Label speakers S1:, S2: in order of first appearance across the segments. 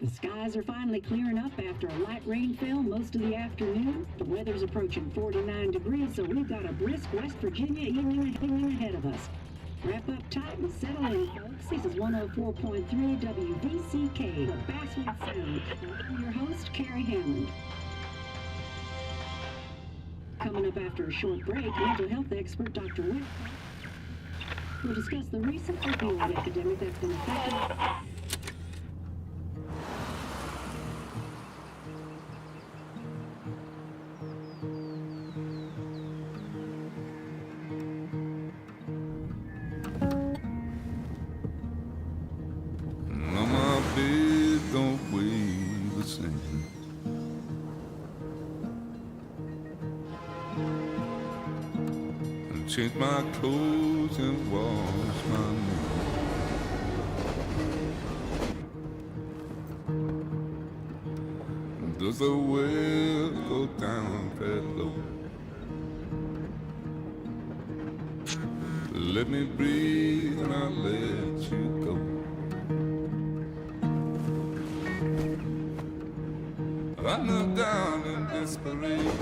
S1: The skies are finally clearing up after a light rainfall most of the afternoon. The weather's approaching 49 degrees, so we've got a brisk West Virginia evening ahead of us. Wrap up tight and settle in, folks. This is 104.3 WVCK, the Basswood Sound. I'm your host, Carrie Hammond. Coming up after a short break, mental health expert Dr. Wick will discuss the recent opioid epidemic that's been affecting
S2: change my clothes and wash my nose. Does the well go down that low? Let me breathe and I'll let you go. I knelt down in desperation.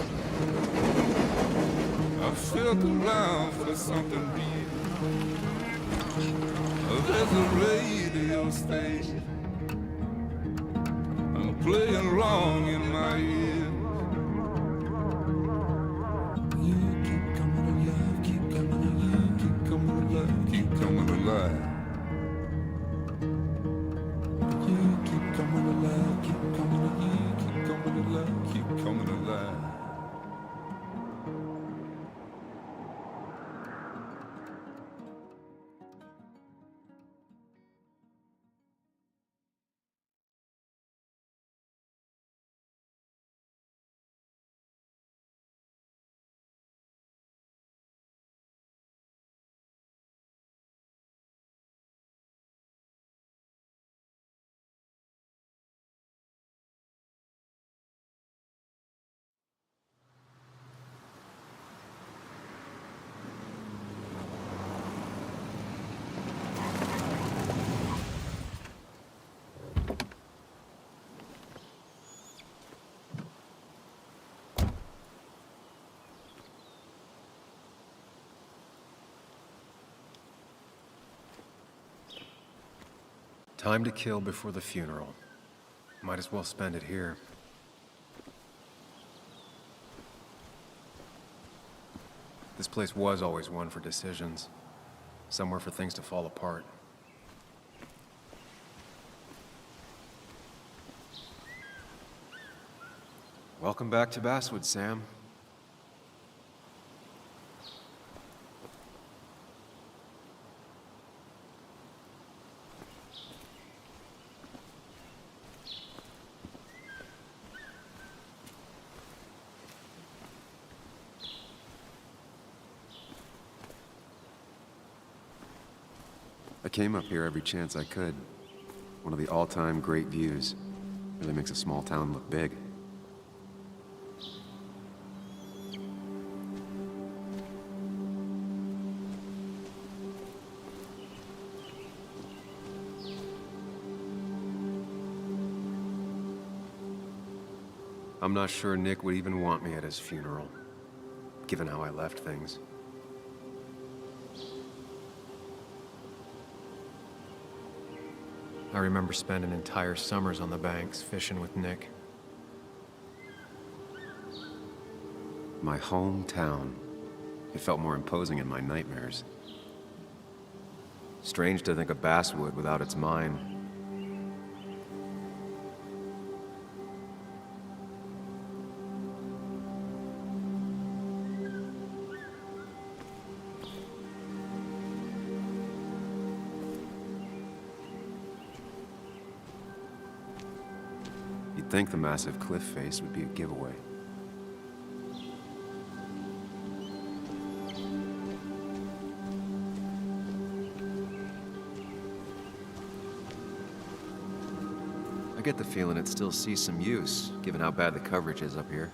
S2: I felt around for something real. There's a radio station. I'm playing wrong in my ear. You keep coming alive, keep coming alive, keep coming alive, keep coming alive. You keep coming alive, keep coming alive, keep coming alive, keep coming alive.
S3: Time to kill before the funeral. Might as well spend it here. This place was always one for decisions. Somewhere for things to fall apart. Welcome back to Basswood, Sam. I came up here every chance I could. One of the all-time great views. Really makes a small town look big. I'm not sure Nick would even want me at his funeral, given how I left things. I remember spending entire summers on the banks fishing with Nick. My hometown. It felt more imposing in my nightmares. Strange to think of Basswood without its mine. You'd think the massive cliff face would be a giveaway. I get the feeling it still sees some use, given how bad the coverage is up here.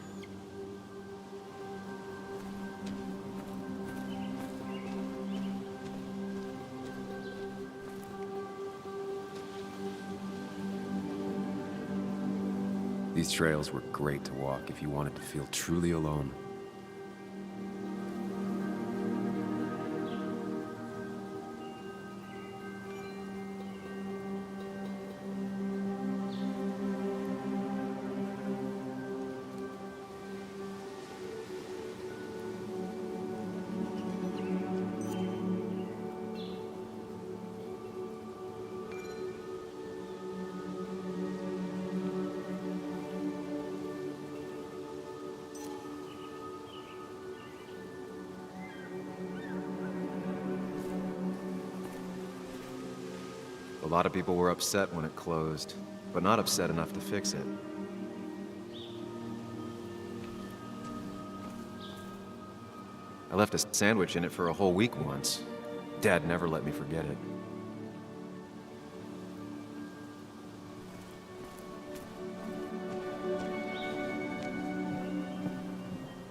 S3: These trails were great to walk if you wanted to feel truly alone. A lot of people were upset when it closed, but not upset enough to fix it. I left a sandwich in it for a whole week once. Dad never let me forget it.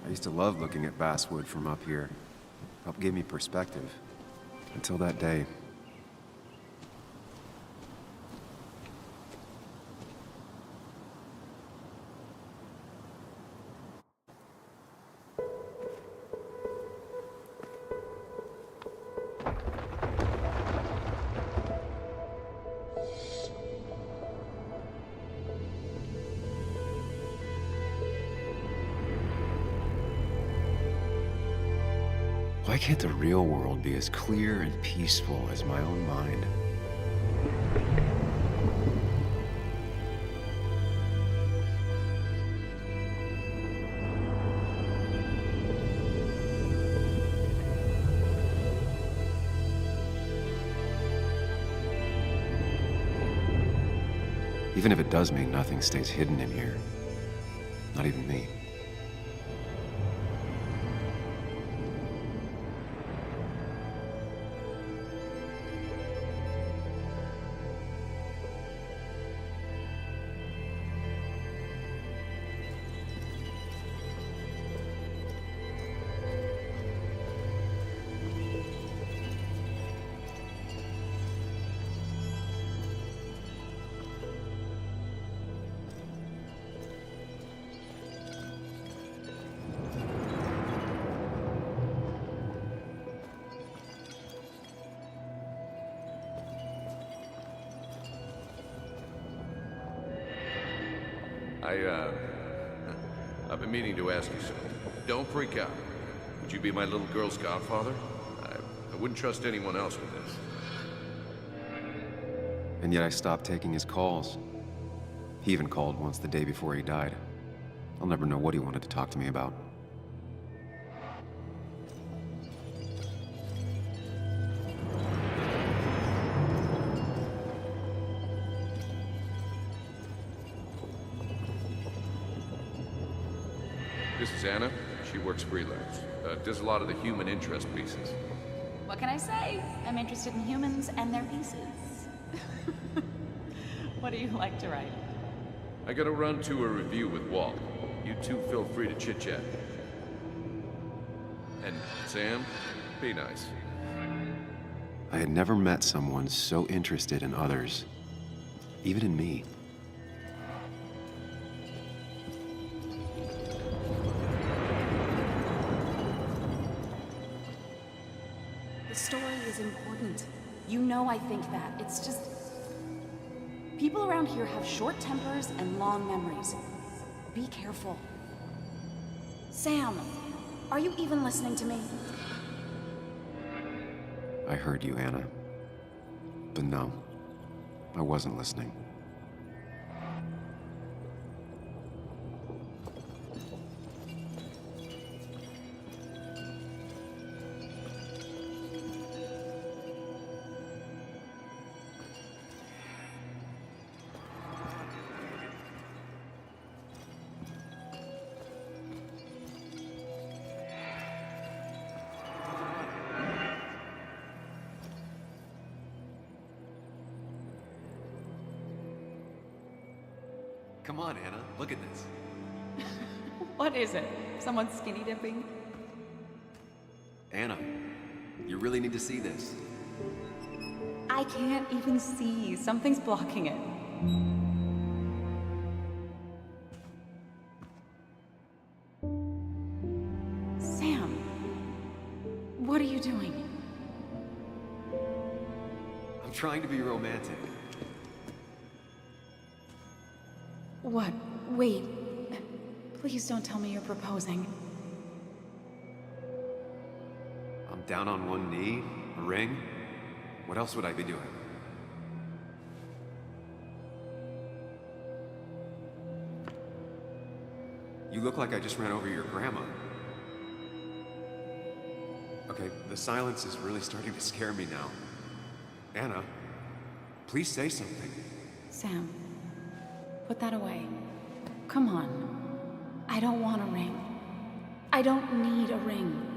S3: I used to love looking at basswood from up here. Helped give me perspective. Until that day. Why can't the real world be as clear and peaceful as my own mind? Even if it does mean nothing stays hidden in here. Not even me.
S4: I've been meaning to ask you something. Don't freak out. Would you be my little girl's godfather? I wouldn't trust anyone else with this.
S3: And yet I stopped taking his calls. He even called once the day before he died. I'll never know what he wanted to talk to me about.
S4: This is Anna. She works freelance. Does a lot of the human interest pieces.
S5: What can I say? I'm interested in humans and their pieces. What do you like to write?
S4: I gotta run to a review with Walt. You two feel free to chit-chat. And Sam, be nice.
S3: I had never met someone so interested in others, even in me.
S5: The story is important. You know I think that. It's just... people around here have short tempers and long memories. Be careful. Sam, are you even listening to me?
S3: I heard you, Anna. But no, I wasn't listening. Come on, Anna, look at this.
S5: What is it? Someone skinny dipping?
S3: Anna, you really need to see this.
S5: I can't even see. Something's blocking it. Sam, what are you doing?
S3: I'm trying to be romantic.
S5: What? Wait. Please don't tell me you're proposing.
S3: I'm down on one knee, a ring. What else would I be doing? You look like I just ran over your grandma. Okay, the silence is really starting to scare me now. Anna, please say something.
S5: Sam, put that away. Come on. I don't want a ring. I don't need a ring.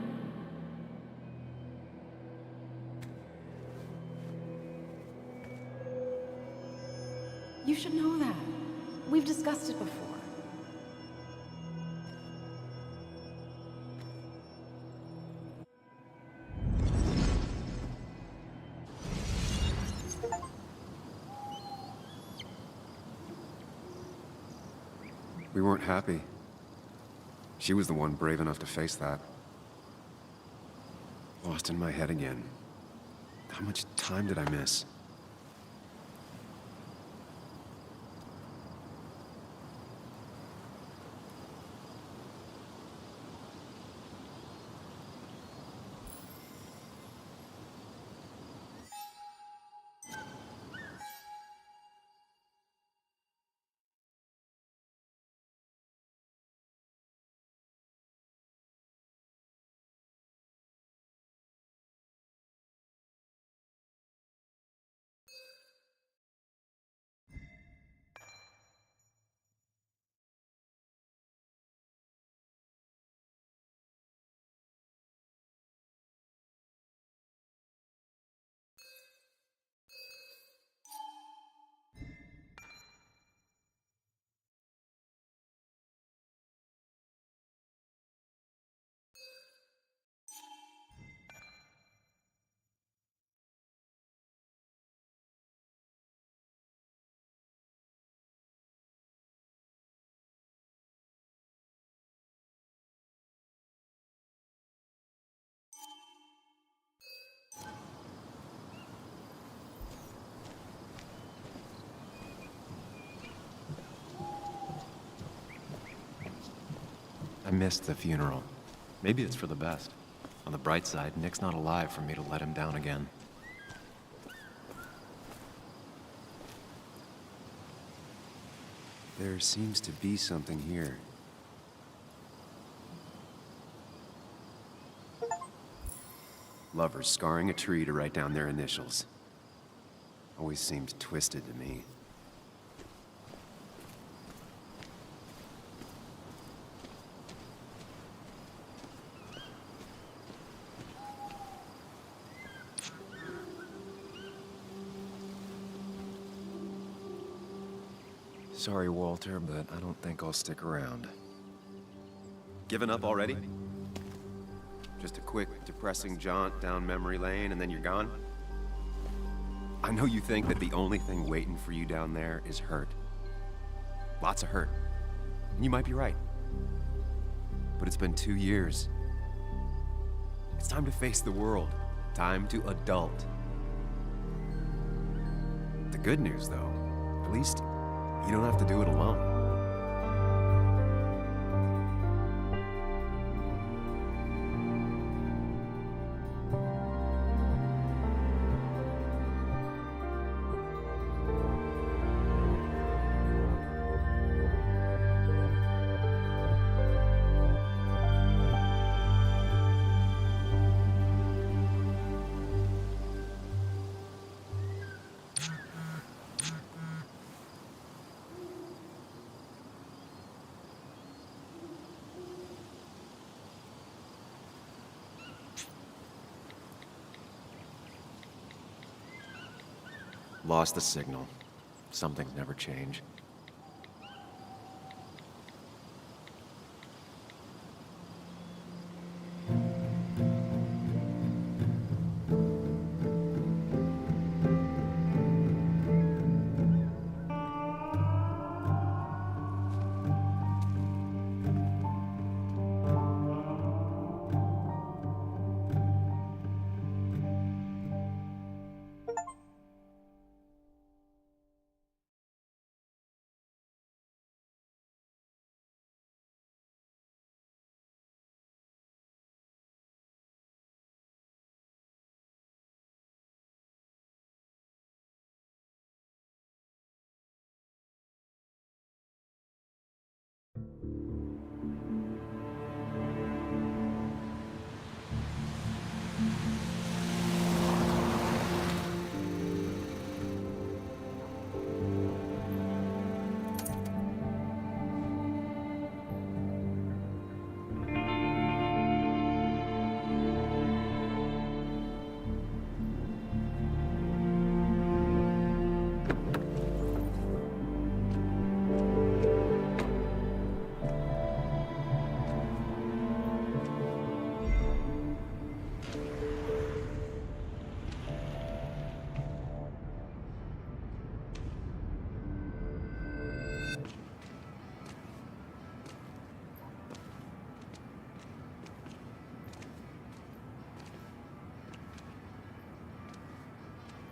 S5: You should know that. We've discussed it before.
S3: We weren't happy. She was the one brave enough to face that. Lost in my head again. How much time did I miss? I missed the funeral.
S6: Maybe it's for the best. On the bright side, Nick's not alive for me to let him down again.
S3: There seems to be something here. Lovers scarring a tree to write down their initials. Always seemed twisted to me. Sorry, Walter, but I don't think I'll stick around. Given up already? Just a quick, depressing jaunt down memory lane and then you're gone? I know you think that the only thing waiting for you down there is hurt. Lots of hurt. And you might be right. But it's been 2 years. It's time to face the world. Time to adult. The good news, though, at least you don't have to do it alone.
S6: Lost the signal. Some things never change.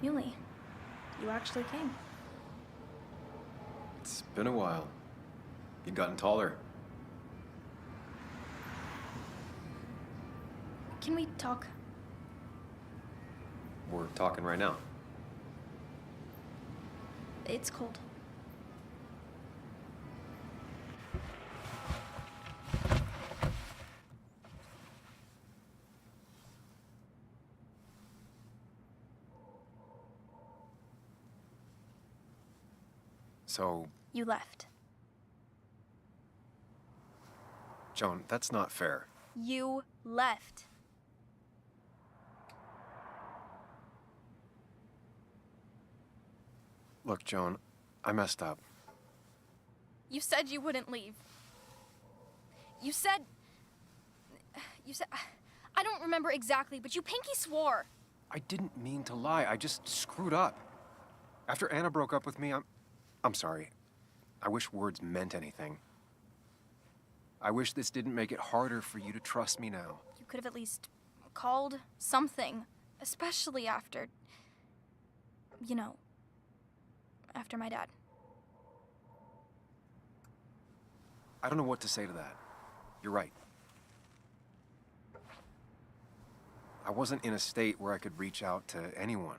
S7: Muley, you actually came.
S6: It's been a while. You've gotten taller.
S7: Can we talk?
S6: We're talking right now.
S7: It's cold.
S6: So,
S7: You left.
S6: Joan, that's not fair.
S7: You left.
S6: Look, Joan, I messed up.
S7: You said you wouldn't leave. You said... I don't remember exactly, but you pinky swore.
S6: I didn't mean to lie. I just screwed up. After Anna broke up with me, I'm sorry. I wish words meant anything. I wish this didn't make it harder for you to trust me now.
S7: You could have at least called something, especially after... You know, after my dad.
S6: I don't know what to say to that. You're right. I wasn't in a state where I could reach out to anyone.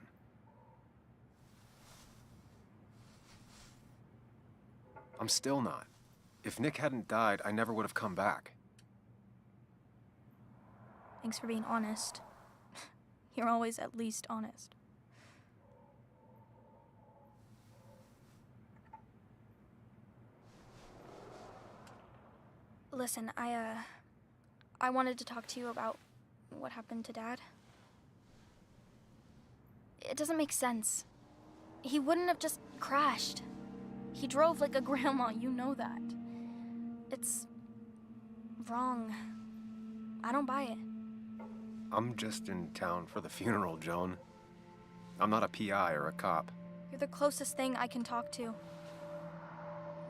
S6: I'm still not. If Nick hadn't died, I never would have come back.
S7: Thanks for being honest. You're always at least honest. Listen, I wanted to talk to you about what happened to Dad. It doesn't make sense. He wouldn't have just crashed. He drove like a grandma, you know that. It's wrong. I don't buy it.
S6: I'm just in town for the funeral, Joan. I'm not a PI or a cop.
S7: You're the closest thing I can talk to.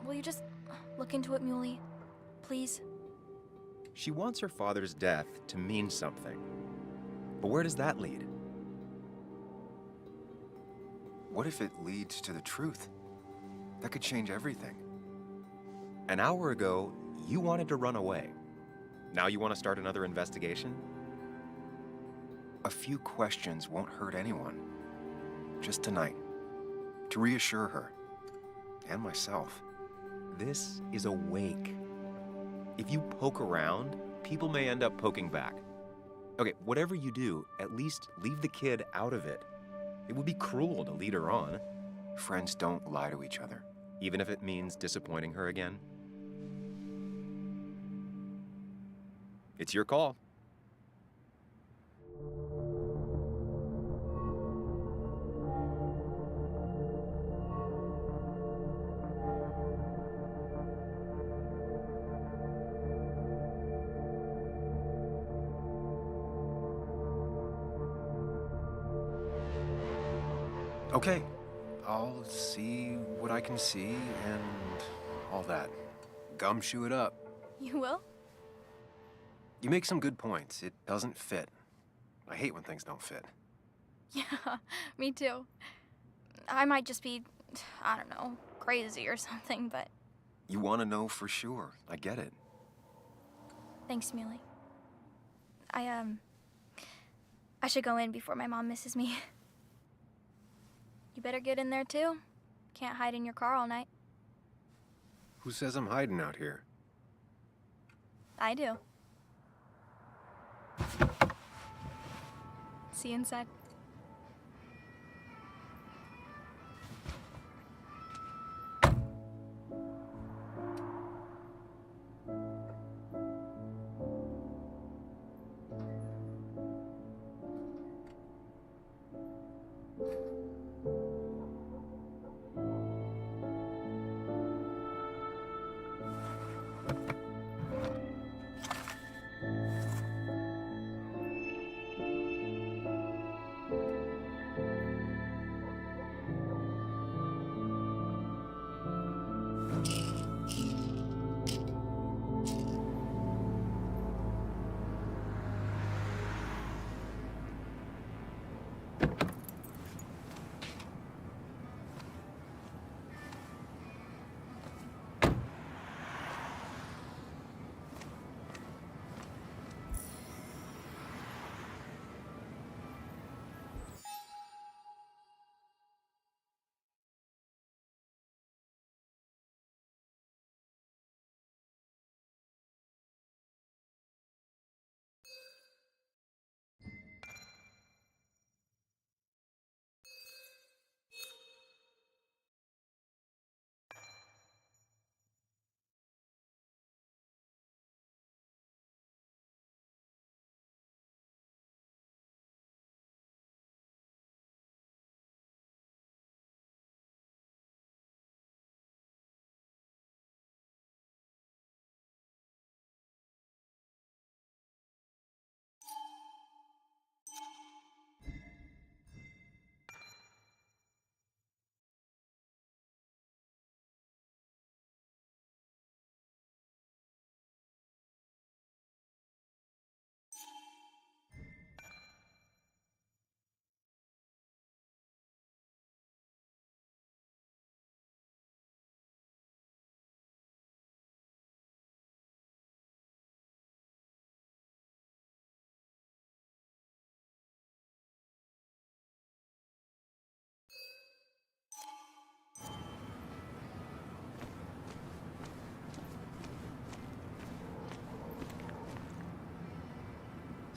S7: Will you just look into it, Muley? Please?
S3: She wants her father's death to mean something. But where does that lead?
S6: What if it leads to the truth? That could change everything.
S3: An hour ago, you wanted to run away. Now you want to start another investigation?
S6: A few questions won't hurt anyone. Just tonight. To reassure her. And myself.
S3: This is a wake. If you poke around, people may end up poking back. Okay, whatever you do, at least leave the kid out of it. It would be cruel to lead her on.
S6: Friends don't lie to each other.
S3: Even if it means disappointing her again. It's your call.
S6: Okay, I'll see what I can see and all that. Gumshoe it up.
S7: You will?
S6: You make some good points. It doesn't fit. I hate when things don't fit.
S7: Yeah, me too. I might just be, I don't know, crazy or something, but...
S6: You want to know for sure. I get it.
S7: Thanks, Muley. I should go in before my mom misses me. You better get in there, too. Can't hide in your car all night.
S6: Who says I'm hiding out here?
S7: I do. See you inside.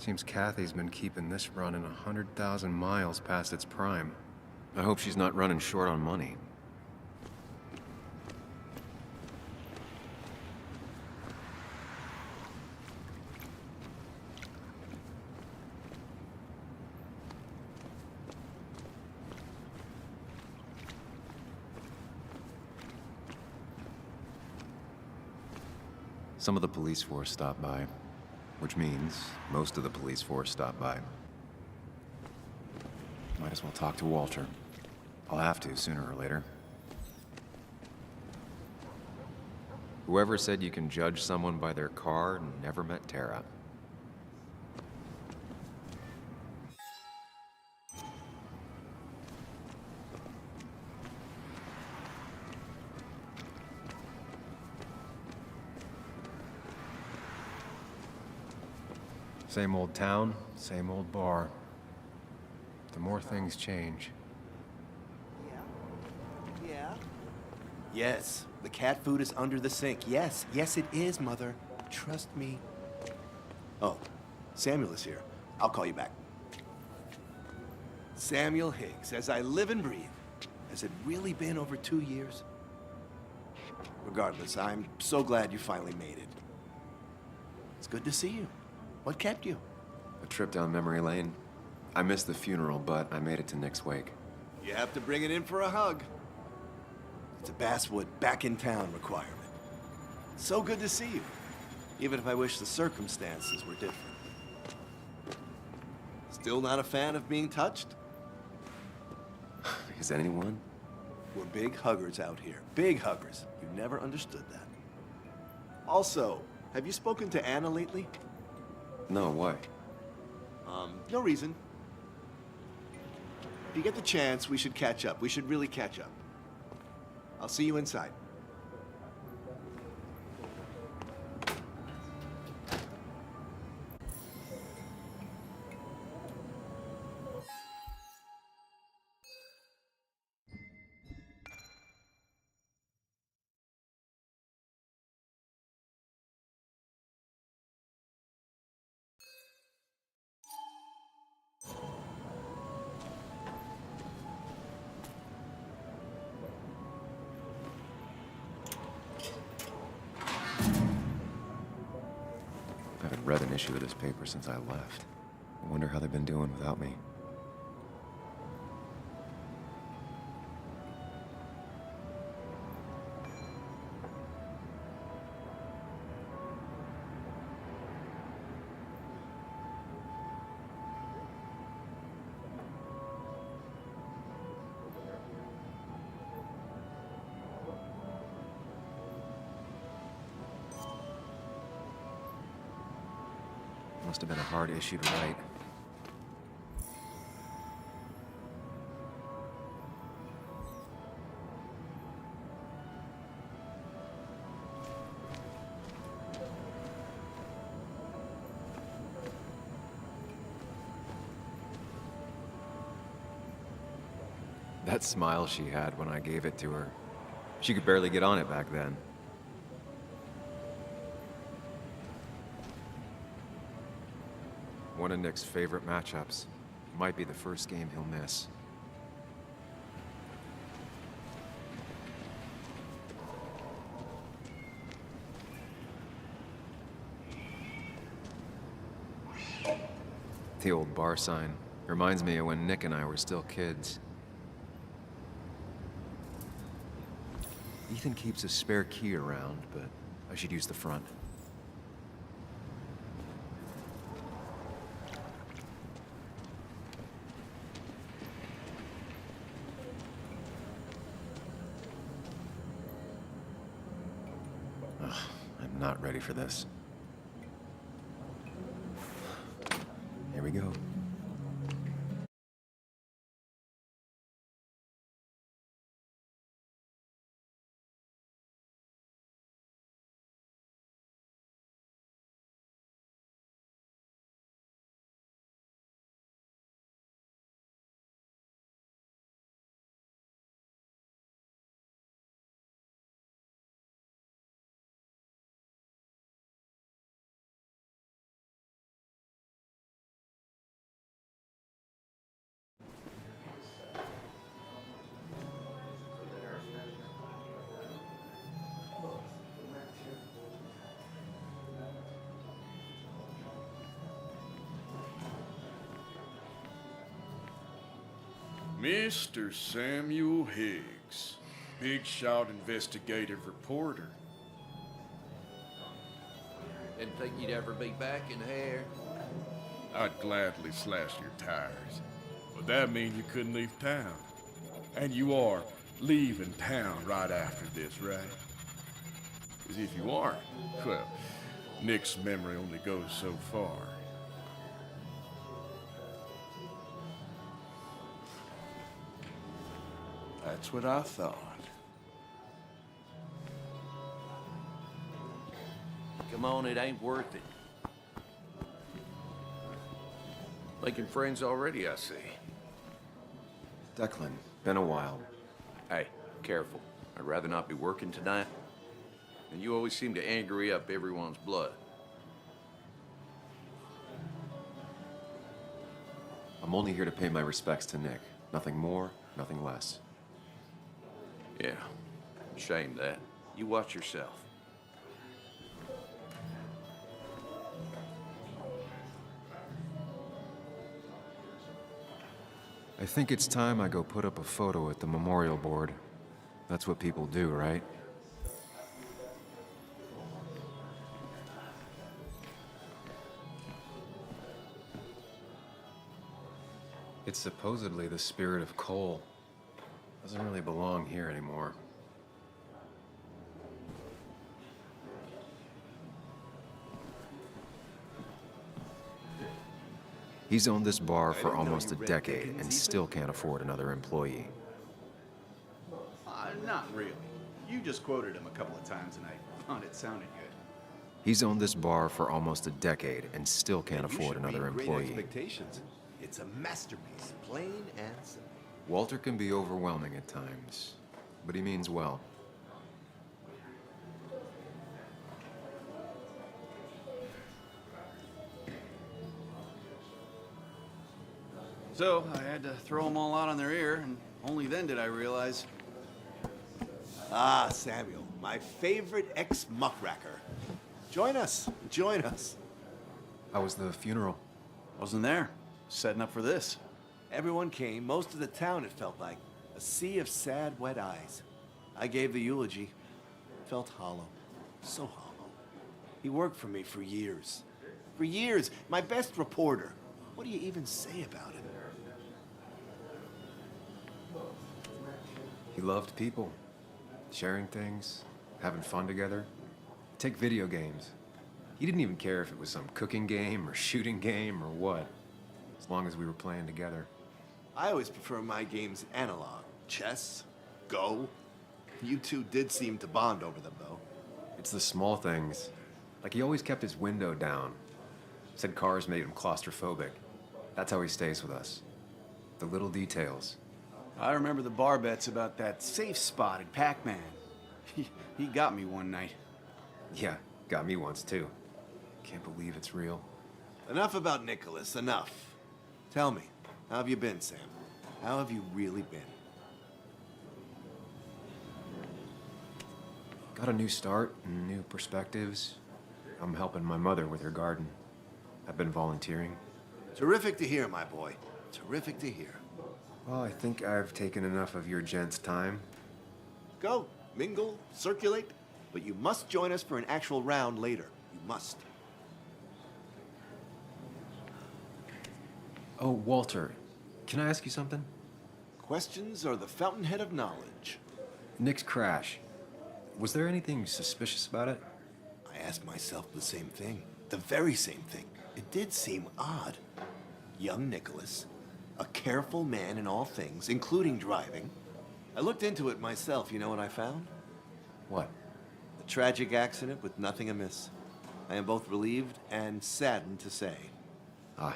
S6: Seems Kathy's been keeping this running 100,000 miles past its prime.
S3: I hope she's not running short on money. Some of the police force stopped by, which means most of the police force stopped by. Might as well talk to Walter. I'll have to sooner or later. Whoever said you can judge someone by their car never met Tara.
S6: Same old town, same old bar. The more things change.
S8: Yeah? Yes, the cat food is under the sink. Yes, yes it is, Mother. Trust me. Oh, Samuel is here. I'll call you back. Samuel Higgs, as I live and breathe. Has it really been over 2 years? Regardless, I'm so glad you finally made it. It's good to see you. What kept you?
S3: A trip down memory lane. I missed the funeral, but I made it to Nick's wake.
S8: You have to bring it in for a hug. It's a Basswood back in town requirement. So good to see you, even if I wish the circumstances were different. Still not a fan of being touched?
S3: Is anyone?
S8: We're big huggers out here. Big huggers. You never understood that. Also, have you spoken to Anna lately?
S3: No, why?
S8: No reason. If you get the chance, we should catch up. We should really catch up. I'll see you inside.
S3: I haven't read an issue of this paper since I left. I wonder how they've been doing without me. Must have been a hard issue to write. That smile she had when I gave it to her. She could barely get on it back then. One of Nick's favorite matchups. Might be the first game he'll miss. The old bar sign. Reminds me of when Nick and I were still kids. Ethan keeps a spare key around, but I should use the front. Ugh, I'm not ready for this. Here we go.
S9: Mr. Samuel Higgs, big shot investigative reporter.
S4: Didn't think you'd ever be back in here.
S9: I'd gladly slash your tires, but that means you couldn't leave town. And you are leaving town right after this, right? Because if you aren't, well, Nick's memory only goes so far. That's what I thought.
S4: Come on, it ain't worth it. Making friends already, I see.
S3: Declan, been a while.
S4: Hey, careful. I'd rather not be working tonight. And you always seem to angry up everyone's blood.
S3: I'm only here to pay my respects to Nick. Nothing more, nothing less.
S4: Yeah, shame that. You watch yourself.
S6: I think it's time I go put up a photo at the memorial board. That's what people do, right? It's supposedly the spirit of coal. Doesn't really belong here anymore. He's owned this bar for almost a decade and still can't afford another employee.
S10: Not really. You just quoted him a couple of times and I thought it sounded good.
S6: He's owned this bar for almost a decade and still can't afford another
S8: Great
S6: employee.
S8: expectations. It's a masterpiece, plain and simple.
S6: Walter can be overwhelming at times, but he means well.
S10: So I had to throw them all out on their ear, and only then did I realize.
S8: Ah, Samuel, my favorite ex-muckracker. Join us, join us.
S6: How was the funeral?
S10: Wasn't there. Setting up for this.
S8: Everyone came, most of the town, it felt like. A sea of sad, wet eyes. I gave the eulogy. Felt hollow. So hollow. He worked for me for years. For years, my best reporter. What do you even say about him?
S6: He loved people, sharing things, having fun together. Take video games. He didn't even care if it was some cooking game or shooting game or what, as long as we were playing together.
S8: I always prefer my games analog. Chess, Go. You two did seem to bond over them, though.
S6: It's the small things. Like he always kept his window down. Said cars made him claustrophobic. That's how he stays with us. The little details.
S10: I remember the bar bets about that safe spot at Pac-Man. He got me one night.
S6: Yeah, got me once too. Can't believe it's real.
S8: Enough about Nicholas, enough. Tell me, how have you been, Sam? How have you really been?
S6: Got a new start and new perspectives. I'm helping my mother with her garden. I've been volunteering.
S8: Terrific to hear, my boy. Terrific to hear.
S6: Well, I think I've taken enough of your gents' time.
S8: Go, mingle, circulate, but you must join us for an actual round later. You must.
S6: Oh, Walter, can I ask you something?
S8: Questions are the fountainhead of knowledge.
S6: Nick's crash. Was there anything suspicious about it?
S8: I asked myself the same thing. The very same thing. It did seem odd. Young Nicholas, a careful man in all things, including driving. I looked into it myself. You know what I found?
S6: What?
S8: A tragic accident with nothing amiss. I am both relieved and saddened to say.
S6: Ah.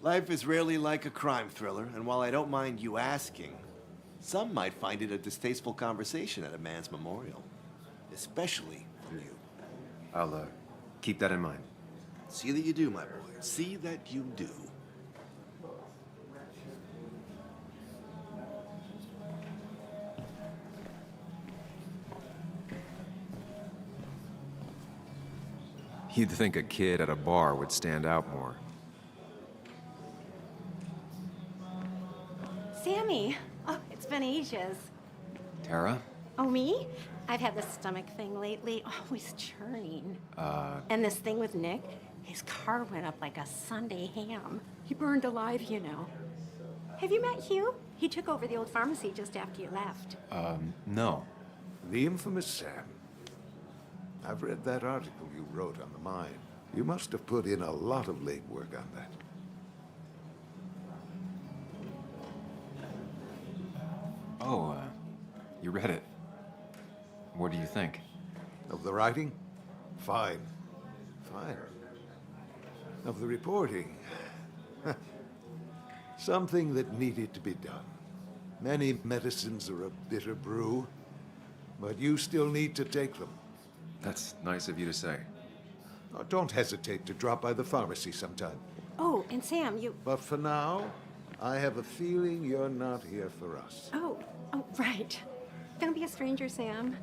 S8: Life is rarely like a crime thriller, and while I don't mind you asking, some might find it a distasteful conversation at a man's memorial. Especially from you.
S6: I'll, keep that in mind.
S8: See that you do, my boy. See that you do.
S6: You'd think a kid at a bar would stand out more.
S5: Sam
S11: Sammy. Oh, it's been ages.
S6: Tara?
S11: Oh, me? I've had this stomach thing lately, always churning. And this thing with Nick, his car went up like a Sunday ham. He burned alive, you know. Have you met Hugh? He took over the old pharmacy just after you left.
S6: No.
S12: The infamous Sam. I've read that article you wrote on the mine. You must have put in a lot of legwork on that.
S6: Oh, you read it. What do you think?
S12: Of the writing? Fine. Fine. Of the reporting? Something that needed to be done. Many medicines are a bitter brew, but you still need to take them.
S6: That's nice of you to say.
S12: Oh, don't hesitate to drop by the pharmacy sometime.
S11: Oh, and Sam, you...
S12: But for now, I have a feeling you're not here for us.
S11: Oh, right. Don't be a stranger, Sam.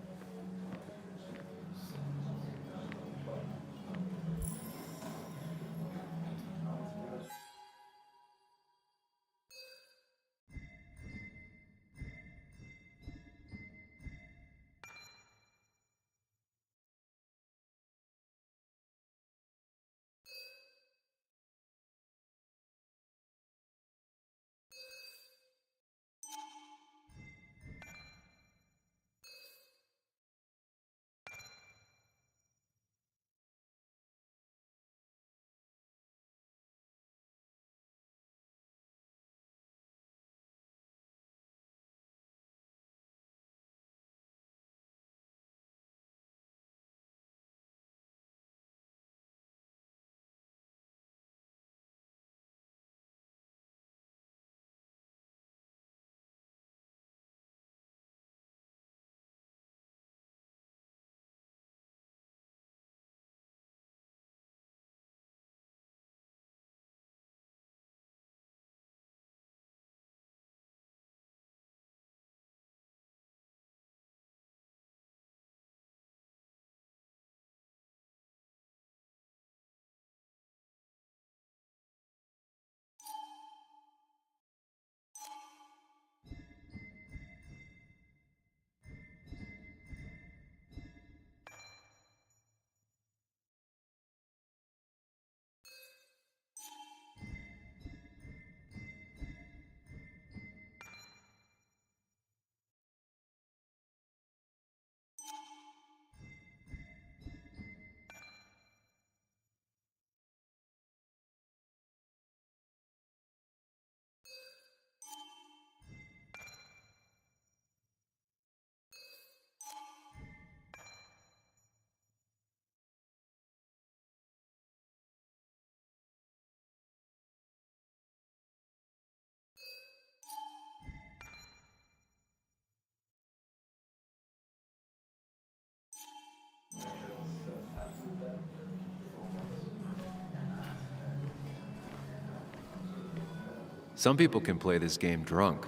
S6: Some people can play this game drunk.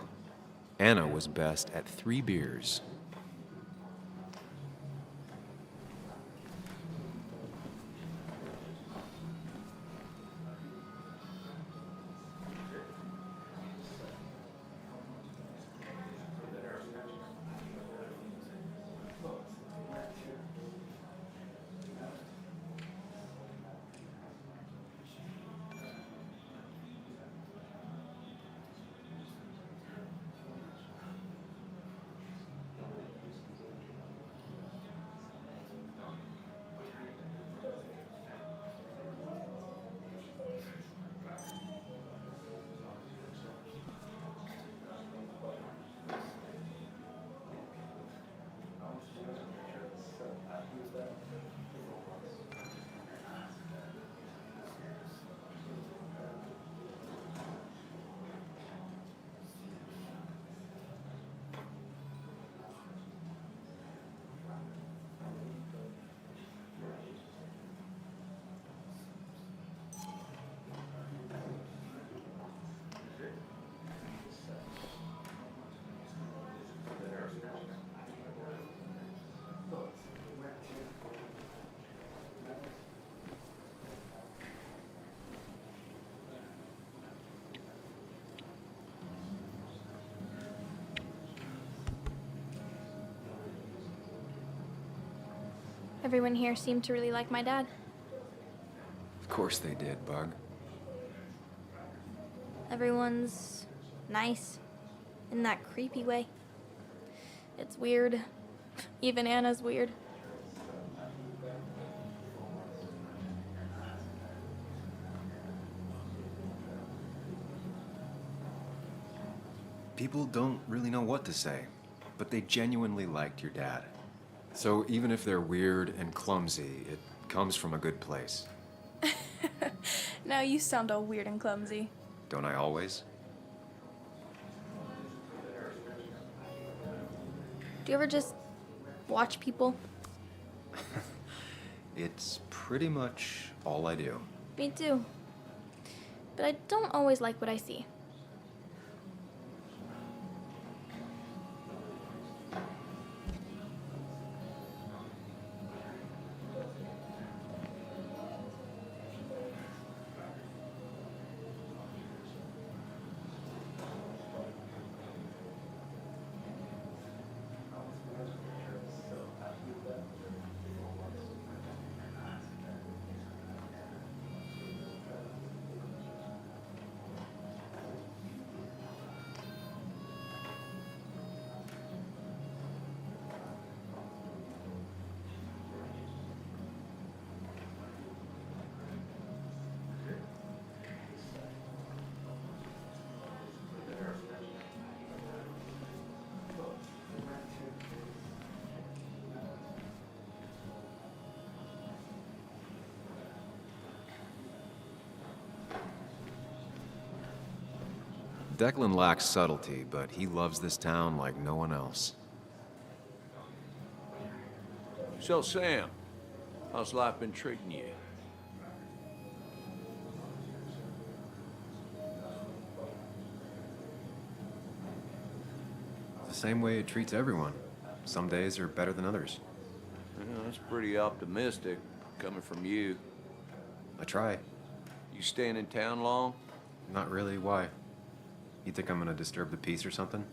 S6: Anna was best at 3 beers.
S7: Everyone here seemed to really like my dad.
S6: Of course they did, Bug.
S7: Everyone's nice in that creepy way. It's weird. Even Anna's weird.
S6: People don't really know what to say, but they genuinely liked your dad. So even if they're weird and clumsy, it comes from a good place.
S7: Now you sound all weird and clumsy.
S6: Don't I always?
S7: Do you ever just watch people?
S6: It's pretty much all I do.
S7: Me too. But I don't always like what I see.
S6: Declan lacks subtlety, but he loves this town like no one else.
S4: So, Sam, how's life been treating you?
S6: The same way it treats everyone. Some days are better than others.
S4: Yeah, that's pretty optimistic, coming from you.
S6: I try.
S4: You staying in town long?
S6: Not really. Why? You think I'm gonna disturb the peace or something?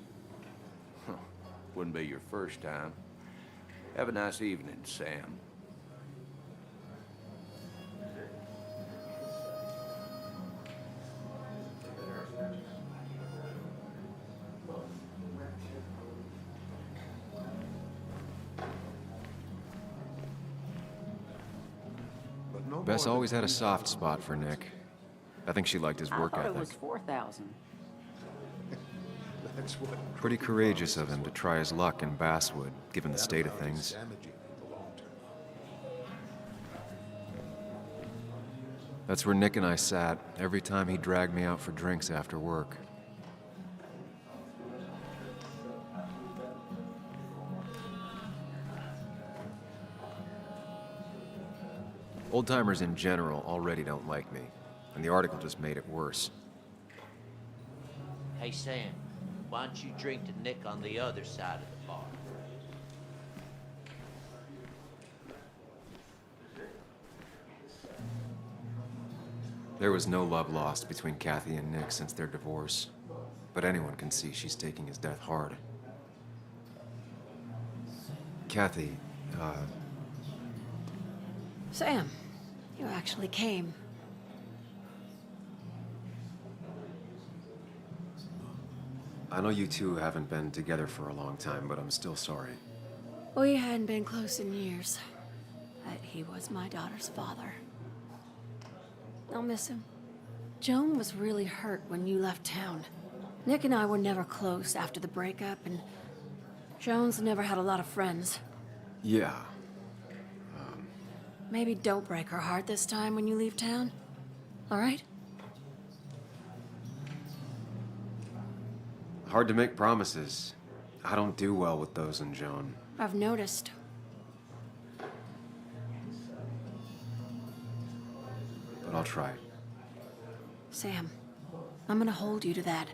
S4: Wouldn't be your first time. Have a nice evening, Sam.
S6: Bess always had a soft spot for Nick. I think she liked his work
S13: I thought
S6: ethic.
S13: it was 4,000.
S12: That's what
S6: Pretty courageous of him to try his luck in Basswood, given the state of things.
S12: damaging in the long term.
S6: That's where Nick and I sat every time he dragged me out for drinks after work. Old-timers in general already don't like me, and the article just made it worse.
S14: Hey, Sam, why don't you drink to Nick on the other side of the bar?
S6: There was no love lost between Kathy and Nick since their divorce, but anyone can see she's taking his death hard. Kathy,
S11: Sam, you actually came.
S6: I know you two haven't been together for a long time, but I'm still sorry.
S11: We hadn't been close in years, but he was my daughter's father. I'll miss him. Joan was really hurt when you left town. Nick and I were never close after the breakup, and Joan's never had a lot of friends.
S6: Yeah.
S11: Maybe don't break her heart this time when you leave town. All right?
S6: Hard to make promises. I don't do well with those in Joan.
S11: I've noticed.
S6: But I'll try.
S11: Sam, I'm gonna hold you to that.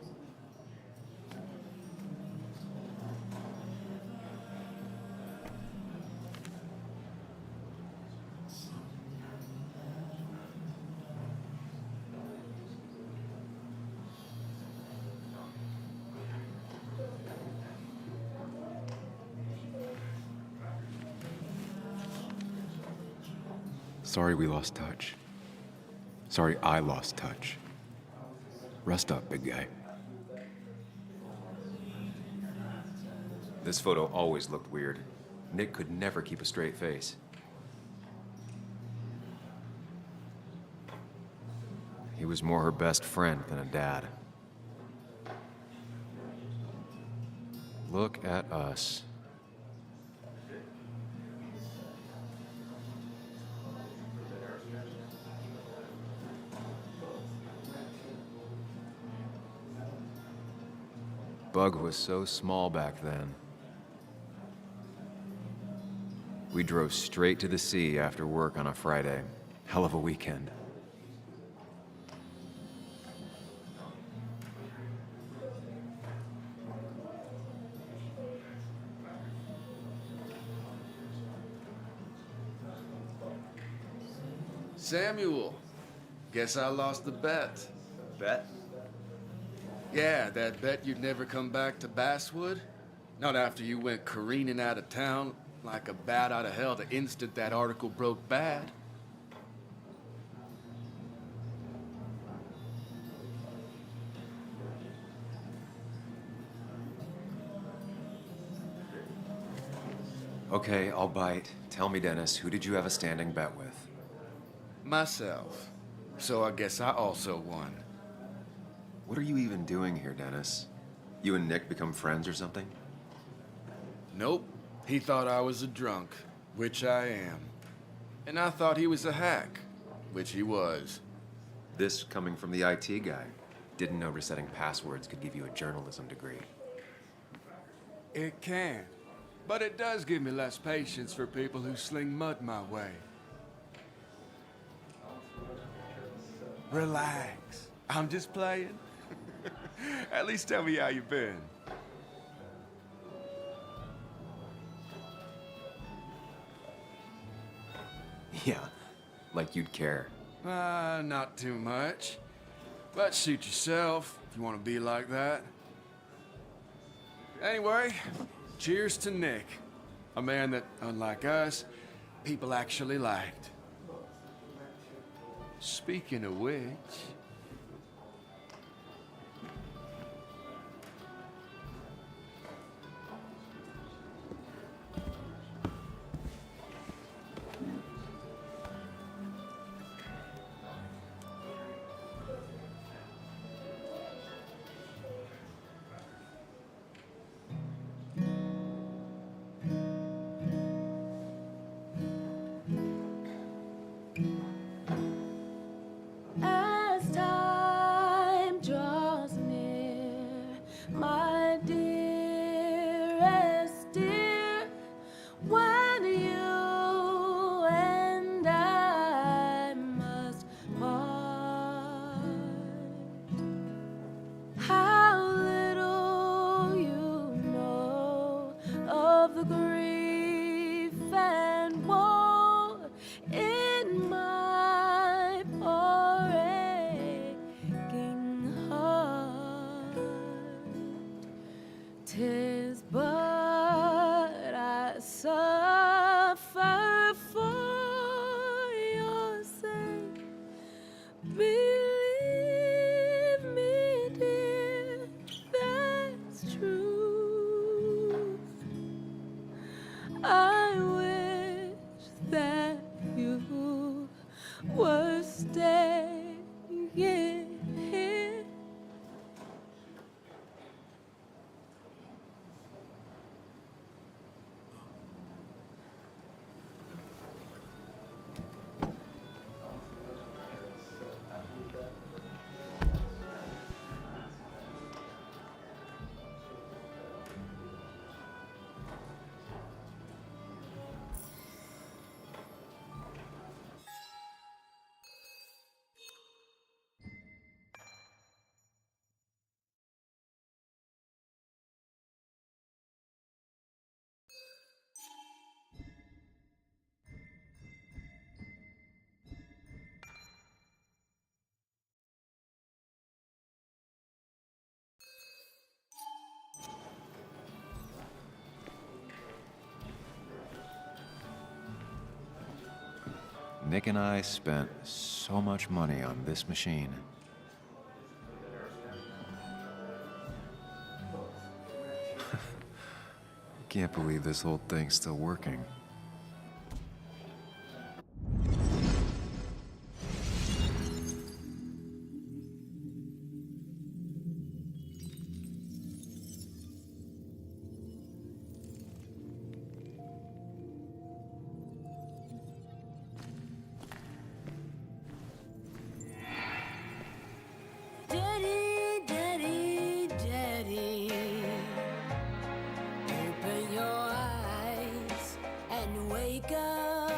S6: Sorry we lost touch. Sorry I lost touch. Rest up, big guy.
S3: This photo always looked weird. Nick could never keep a straight face. He was more her best friend than a dad. Look at us. Bug was so small back then. We drove straight to the sea after work on a Friday. Hell of a weekend.
S9: Samuel, guess I lost the bet.
S3: Bet?
S9: Yeah, that bet you'd never come back to Basswood? Not after you went careening out of town like a bat out of hell the instant that article broke bad.
S3: Okay, I'll bite. Tell me, Dennis, who did you have a standing bet with?
S9: Myself. So I guess I also won.
S3: What are you even doing here, Dennis? You and Nick become friends or something?
S9: Nope. He thought I was a drunk, which I am. And I thought he was a hack, which he was.
S3: This coming from the IT guy. Didn't know resetting passwords could give you a journalism degree.
S9: It can. But it does give me less patience for people who sling mud my way. Relax. I'm just playing. At least tell me how you been.
S3: Yeah, like you'd care.
S9: Not too much. But suit yourself if you want to be like that. Anyway, cheers to Nick. A man that, unlike us, people actually liked. Speaking of which...
S13: As time draws near, my dearest dear, when you and I must part, how little you know of the grief and woe in my poor aching heart. 'Tis but I suffer for your sake. Believe me, dear, that's true. I wish that you were staying here.
S3: Nick and I spent so much money on this machine. Can't believe this whole thing's still working.
S13: Daddy, daddy, daddy, open your eyes and wake up.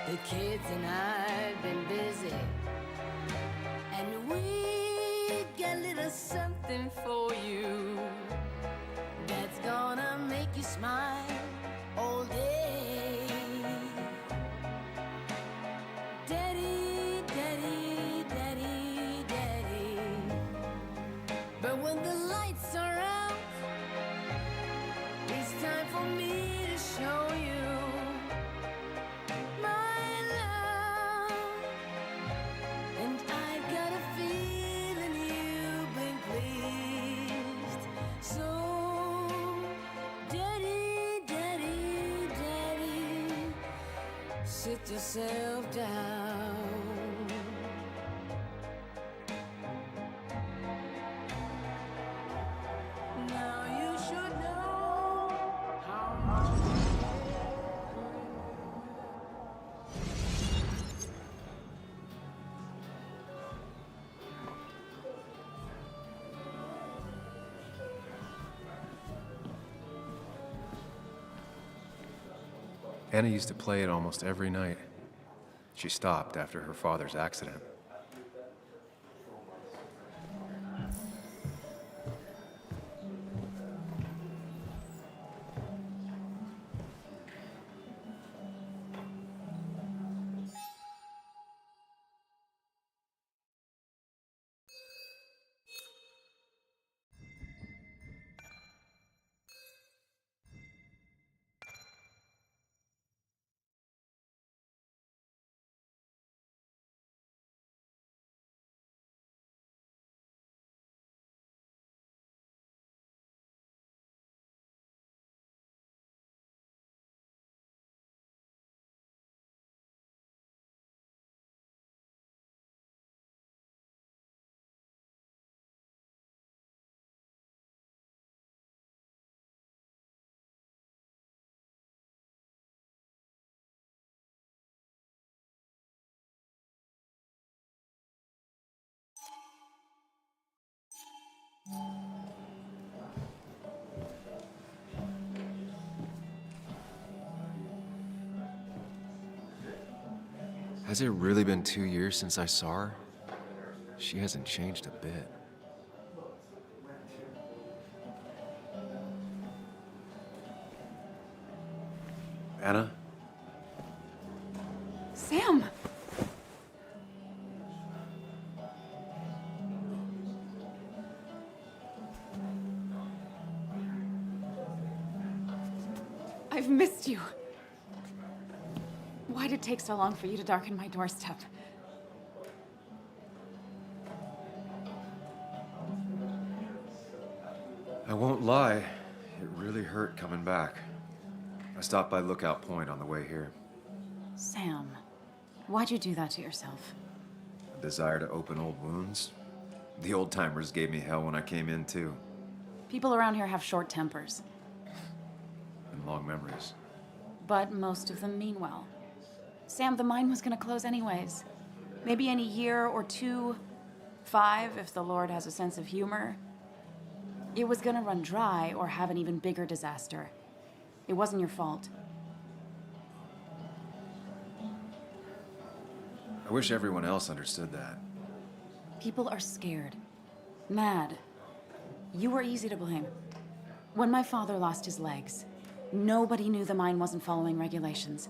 S13: The kids and I've been busy, and we got a little something for you that's gonna make you smile all day. Daddy, daddy, daddy, daddy. But when the lights are out, it's time for me to show you my love. And I've got a feeling you've been pleased. So, daddy, daddy, daddy, sit yourself down. Now you should know how much
S3: Anna used to play it almost every night. She stopped after her father's accident. Has it really been 2 years since I saw her? She hasn't changed a bit. Anna?
S5: Sam! I've missed you. Why'd it take so long for you to darken my doorstep?
S3: I won't lie, it really hurt coming back. I stopped by Lookout Point on the way here.
S5: Sam, why'd you do that to yourself?
S3: A desire to open old wounds. The old-timers gave me hell when I came in, too.
S5: People around here have short tempers,
S3: And long memories.
S5: but most of them mean well. Sam, the mine was gonna close anyways. Maybe in a year or 2, 5, if the Lord has a sense of humor. It was gonna run dry or have an even bigger disaster. It wasn't your fault.
S3: I wish everyone else understood that.
S5: People are scared. Mad. You were easy to blame. When my father lost his legs, nobody knew the mine wasn't following regulations.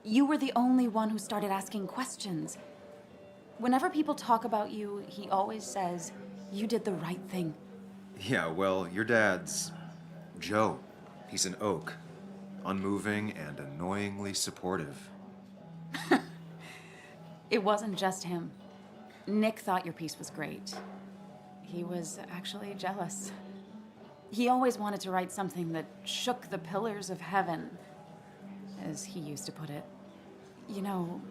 S5: You were the only one who started asking questions. Whenever people talk about you, he always says, you did the right thing.
S3: Yeah, well, your dad's Joe. He's an oak. unmoving and annoyingly supportive.
S5: It wasn't just him. Nick thought your piece was great. He was actually jealous. He always wanted to write something that shook the pillars of heaven, as he used to put it. You know,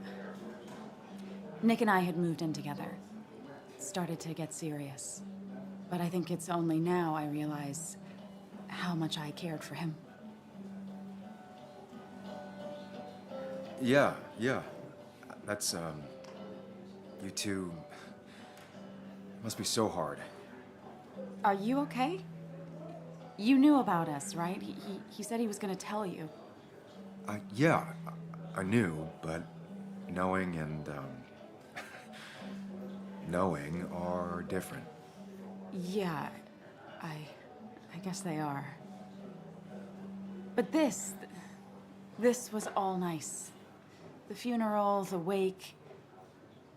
S5: Nick and I had moved in together. Started to get serious. But I think it's only now I realize how much I cared for him.
S3: Yeah. That's, you two must be so hard.
S5: Are you okay? You knew about us, right? He said he was gonna tell you.
S3: Yeah, I knew, but knowing and, knowing are different.
S5: Yeah, I guess they are. But this was all nice. The funeral, the wake.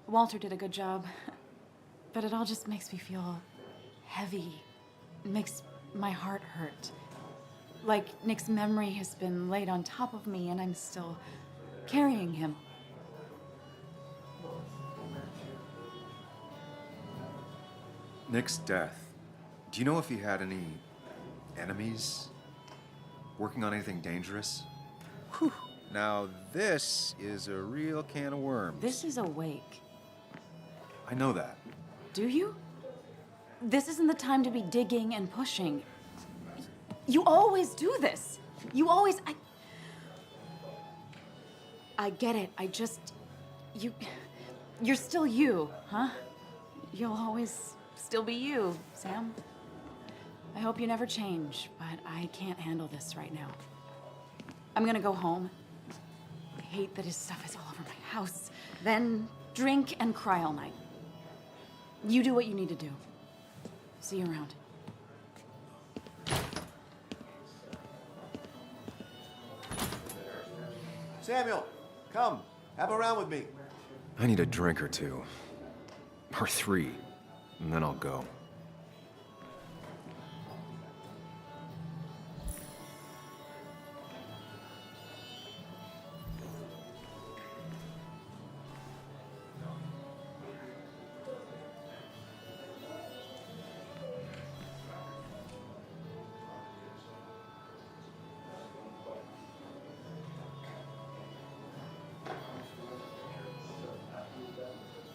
S5: Walter did a good job. But it all just makes me feel heavy. It makes my heart hurt. Like Nick's memory has been laid on top of me and I'm still carrying him.
S3: Nick's death. Do you know if he had any enemies? Working on anything dangerous? Whew. Now this is a real can of worms.
S5: This is a wake.
S3: I know that.
S5: Do you? This isn't the time to be digging and pushing. You always do this. You always... I get it. I just... You're still you, huh? You'll always still be you, Sam. I hope you never change, but I can't handle this right now. I'm gonna go home. I hate that his stuff is all over my house. Then drink and cry all night. You do what you need to do. See you around.
S8: Samuel, come. Have a round with me.
S3: I need a drink or two. Or 3. And then I'll go.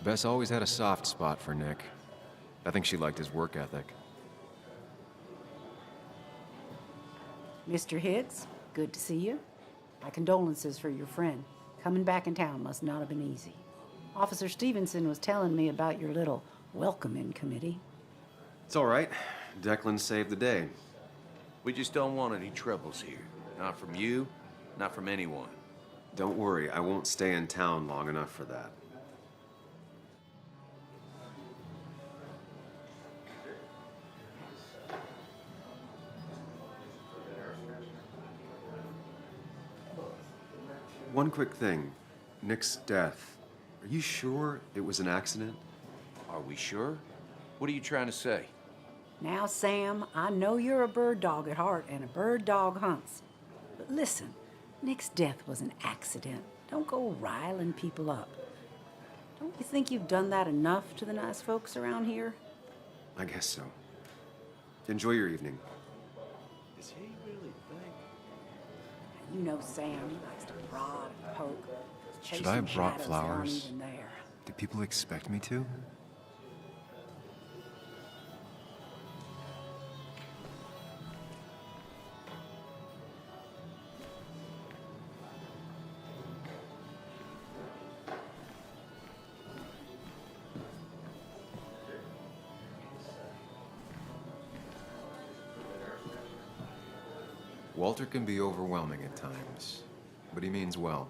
S3: Bess always had a soft spot for Nick. I think she liked his work ethic.
S15: Mr. Hicks, good to see you. My condolences for your friend. Coming back in town must not have been easy. Officer Stevenson was telling me about your little welcoming committee.
S3: It's all right. Declan saved the day.
S4: We just don't want any troubles here. Not from you, not from anyone.
S3: Don't worry, I won't stay in town long enough for that. One quick thing. Nick's death. Are you sure it was an accident?
S4: Are we sure? What are you trying to say?
S15: Now, Sam, I know you're a bird dog at heart and a bird dog hunts. But listen, Nick's death was an accident. Don't go riling people up. Don't you think you've done that enough to the nice folks around here?
S3: I guess so. Enjoy your evening.
S8: Is he really think?
S15: You know Sam, he likes to prod and poke.
S3: Should I have brought
S15: Chasing shadows that aren't
S3: flowers?
S15: even there.
S3: Do people expect me to? Walter can be overwhelming at times, but he means well.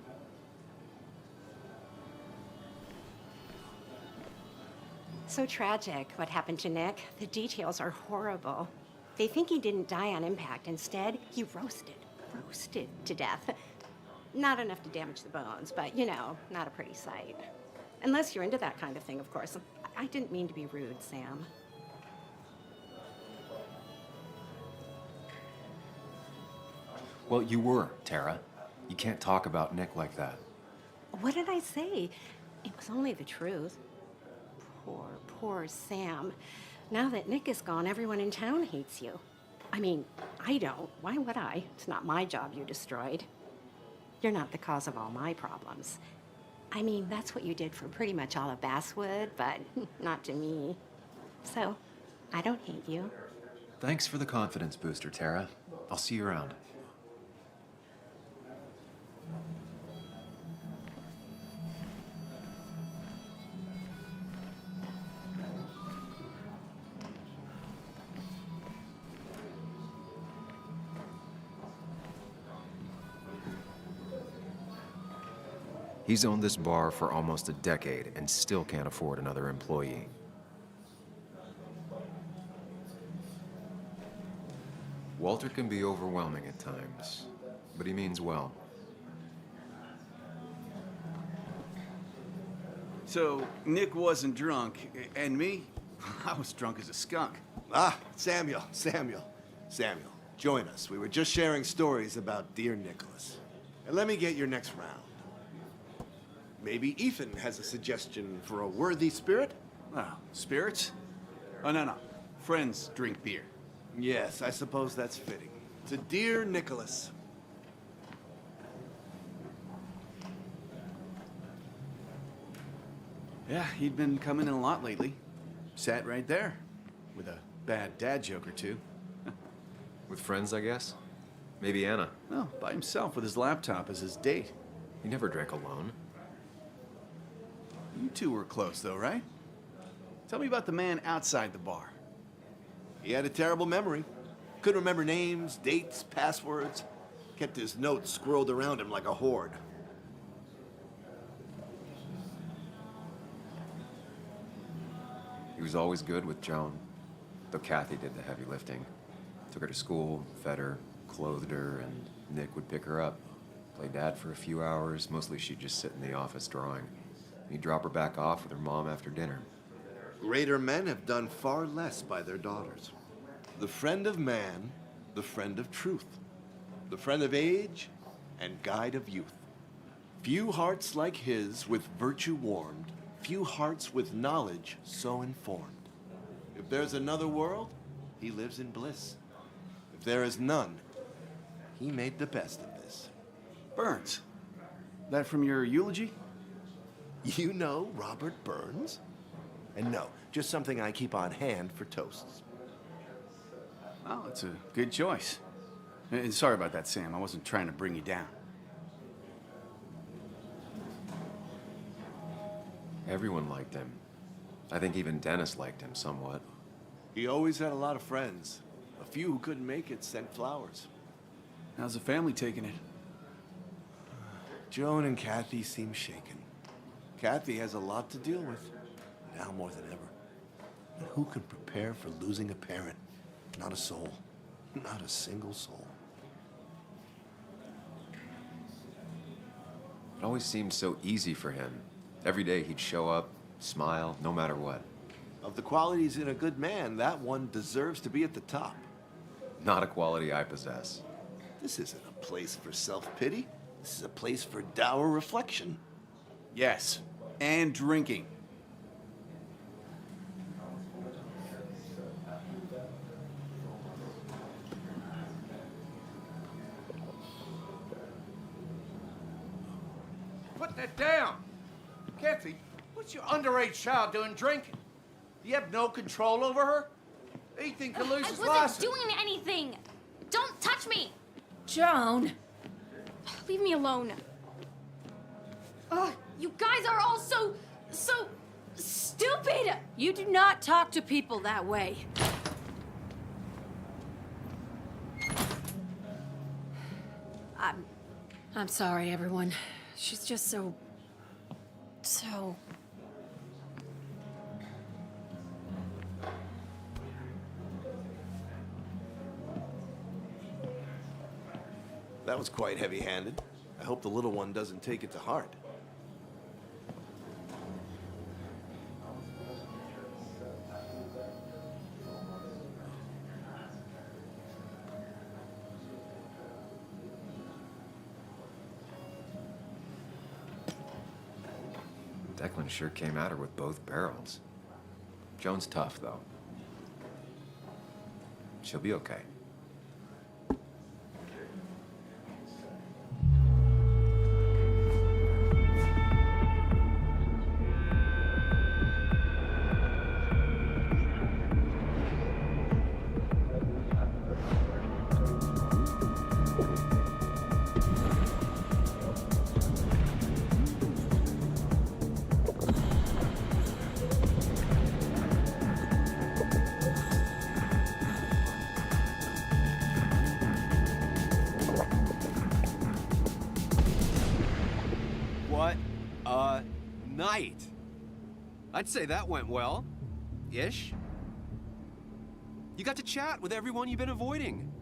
S11: So tragic what happened to Nick. The details are horrible. They think he didn't die on impact. Instead, he roasted to death. Not enough to damage the bones, but you know, not a pretty sight. Unless you're into that kind of thing, of course. I didn't mean to be rude, Sam.
S6: Well, you were, Tara. You can't talk about Nick like that.
S11: What did I say? It was only the truth. Poor Sam. Now that Nick is gone, everyone in town hates you. I mean, I don't. Why would I? It's not my job you destroyed. You're not the cause of all my problems. I mean, that's what you did for pretty much all of Basswood, but not to me. So, I don't hate you.
S6: Thanks for the confidence booster, Tara. I'll see you around. He's owned this bar for almost a decade and still can't afford another employee. Walter can be overwhelming at times, but he means well.
S10: So, Nick wasn't drunk, and me? I was drunk as a skunk.
S8: Ah, Samuel. Join us. We were just sharing stories about dear Nicholas. And let me get your next round. Maybe Ethan has a suggestion for a worthy spirit?
S10: Oh, spirits? Oh, no. Friends drink beer.
S8: Yes, I suppose that's fitting. To dear Nicholas.
S10: Yeah, he'd been coming in a lot lately. Sat right there, with a bad dad joke or two.
S6: With friends, I guess? Maybe Anna.
S10: No, by himself with his laptop as his date.
S6: He never drank alone.
S10: You two were close, though, right? Tell me about the man outside the bar.
S8: He had a terrible memory. Couldn't remember names, dates, passwords. Kept his notes squirreled around him like a hoard.
S6: He was always good with Joan, though Kathy did the heavy lifting. Took her to school, fed her, clothed her, and Nick would pick her up. Play dad for a few hours. Mostly she'd just sit in the office drawing. He'd drop her back off with her mom after dinner.
S8: Greater men have done far less by their daughters. The friend of man, the friend of truth. The friend of age, and guide of youth. Few hearts like his with virtue warmed, few hearts with knowledge so informed. If there's another world, he lives in bliss. If there is none, he made the best of this.
S10: Burns. That from your eulogy?
S8: You know Robert Burns? And no, just something I keep on hand for toasts.
S10: Oh, it's a good choice. And sorry about that, Sam. I wasn't trying to bring you down.
S6: Everyone liked him. I think even Dennis liked him somewhat.
S8: He always had a lot of friends. A few who couldn't make it sent flowers.
S10: How's the family taking it?
S8: Joan and Kathy seem shaken. Kathy has a lot to deal with, now more than ever. And who can prepare for losing a parent? Not a soul. Not a single soul.
S6: It always seemed so easy for him. Every day he'd show up, smile, no matter what.
S8: Of the qualities in a good man, that one deserves to be at the top.
S6: Not a quality I possess.
S8: This isn't a place for self-pity. This is a place for dour reflection.
S10: Yes, and drinking.
S16: Put that down! Kathy, what's your underage child doing drinking? Do you have no control over her? Ethan can lose
S7: I
S16: his
S7: wasn't
S16: license.
S7: doing anything! Don't touch me!
S15: Joan!
S7: Leave me alone. Ugh, you guys are all so stupid!
S15: You do not talk to people that way. I'm sorry, everyone. She's just so...
S8: That was quite heavy-handed. I hope the little one doesn't take it to heart.
S6: Declan sure came at her with both barrels. Joan's tough, though. She'll be okay.
S3: What a night! I'd say that went well. Ish. You got to chat with everyone you've been avoiding.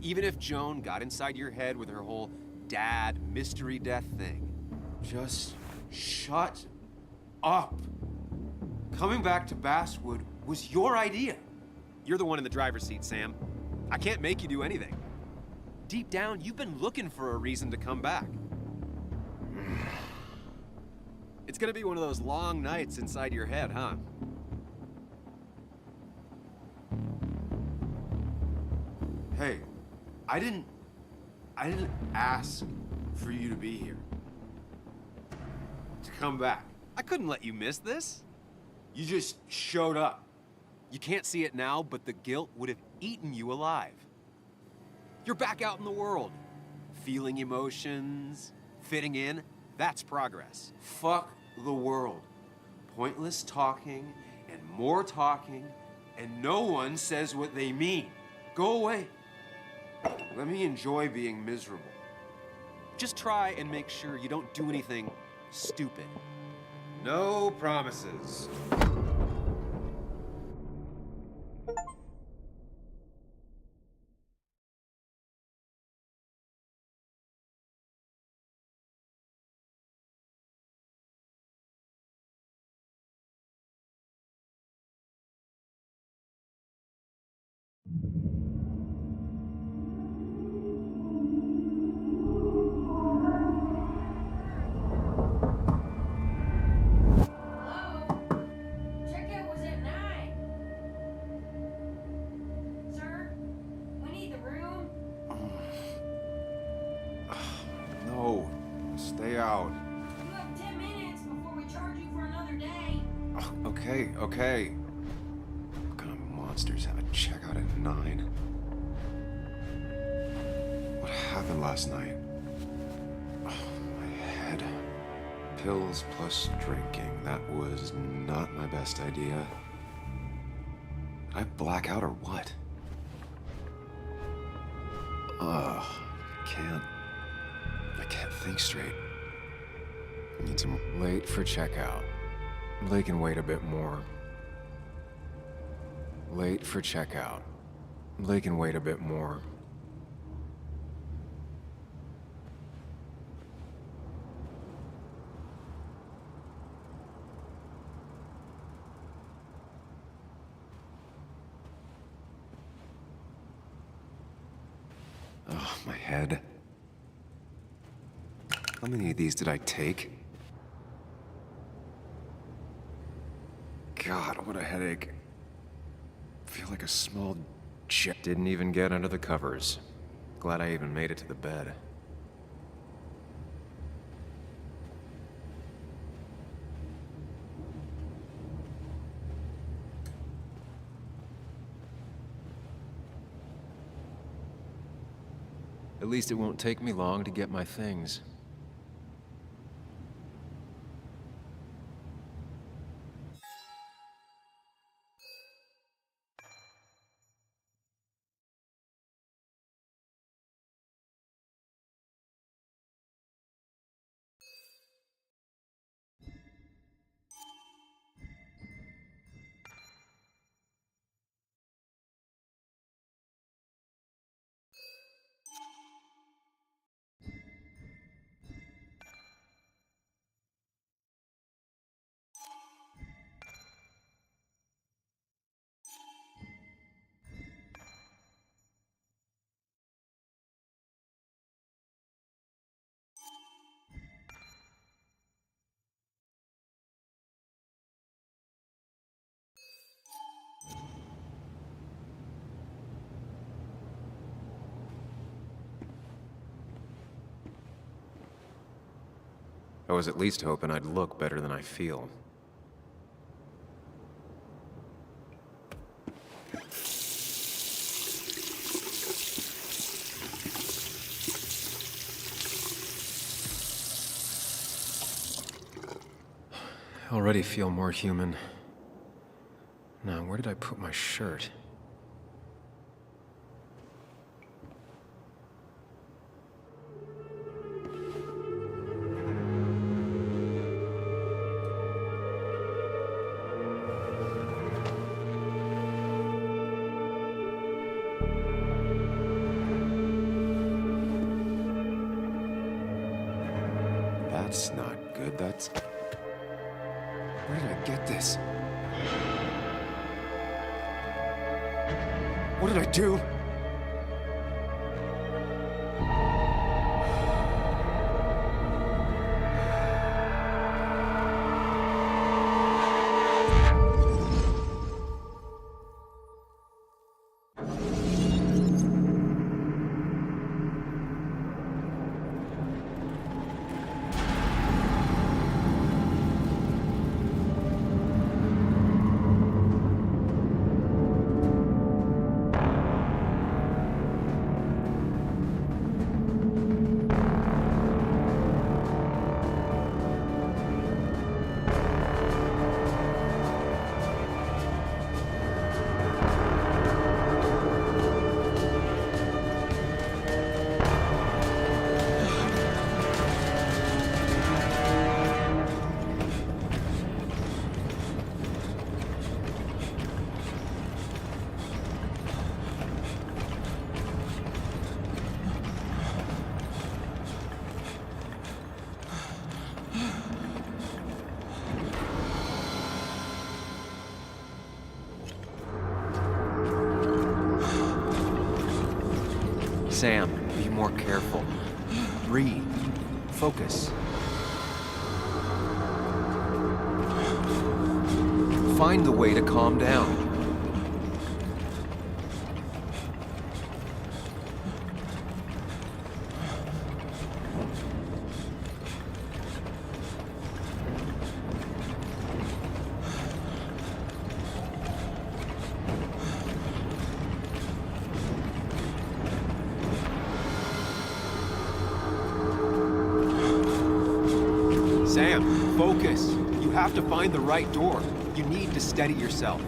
S3: Even if Joan got inside your head with her whole dad mystery death thing. Just shut up. Coming back to Basswood was your idea. You're the one in the driver's seat, Sam. I can't make you do anything. Deep down, you've been looking for a reason to come back. It's gonna be one of those long nights inside your head, huh? Hey, I didn't ask for you to be here. To come back. I couldn't let you miss this. You just showed up. You can't see it now, but the guilt would have eaten you alive. You're back out in the world, feeling emotions, fitting in. That's progress. Fuck the world. Pointless talking and more talking, and no one says what they mean. Go away. Let me enjoy being miserable. Just try and make sure you don't do anything stupid. No promises.
S17: Checkout was at 9. Sir, we need the room.
S6: No, stay out.
S17: You have 10 minutes before we charge you for another day.
S6: Okay, okay. What kind of monsters have a checkout at 9? What happened last night? Oh, my head. Pills plus drinking. That was not my best idea. Did I black out or what? Ugh, I can't think straight. I need some late for checkout. They can wait a bit more. Late for checkout. They can wait a bit more. Oh, my head. How many of these did I take? God, what a headache. I feel like a small jet. Didn't even get under the covers. Glad I even made it to the bed. At least it won't take me long to get my things. I was at least hoping I'd look better than I feel. I already feel more human. Now, where did I put my shirt? That's not good. That's... Where did I get this? What did I do? Sam, be more careful. Breathe. Focus. Find the way to calm down. Sam, focus. You have to find the right door. You need to steady yourself.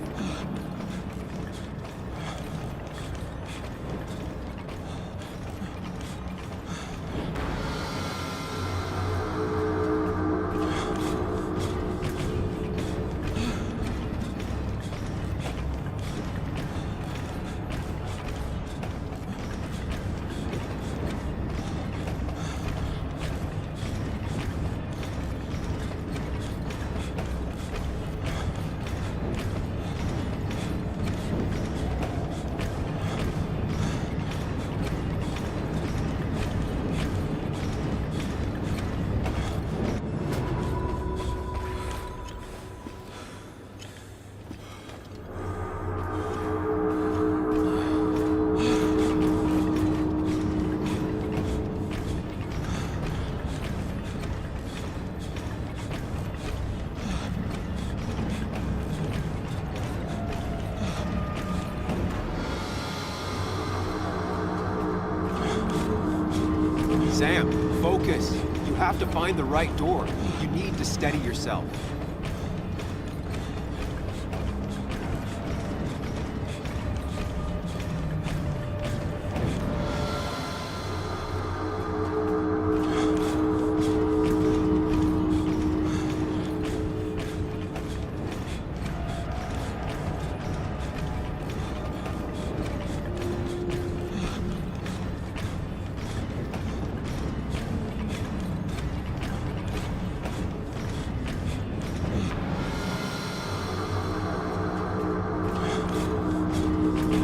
S6: Sam, focus. You have to find the right door. You need to steady yourself.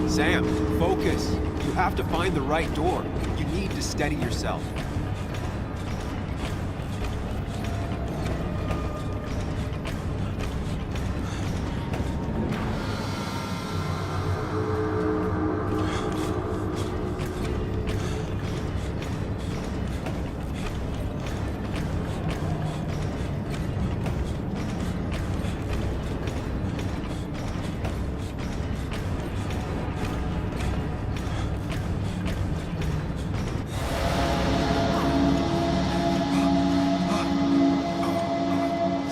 S6: Sam, focus. You have to find the right door. You need to steady yourself.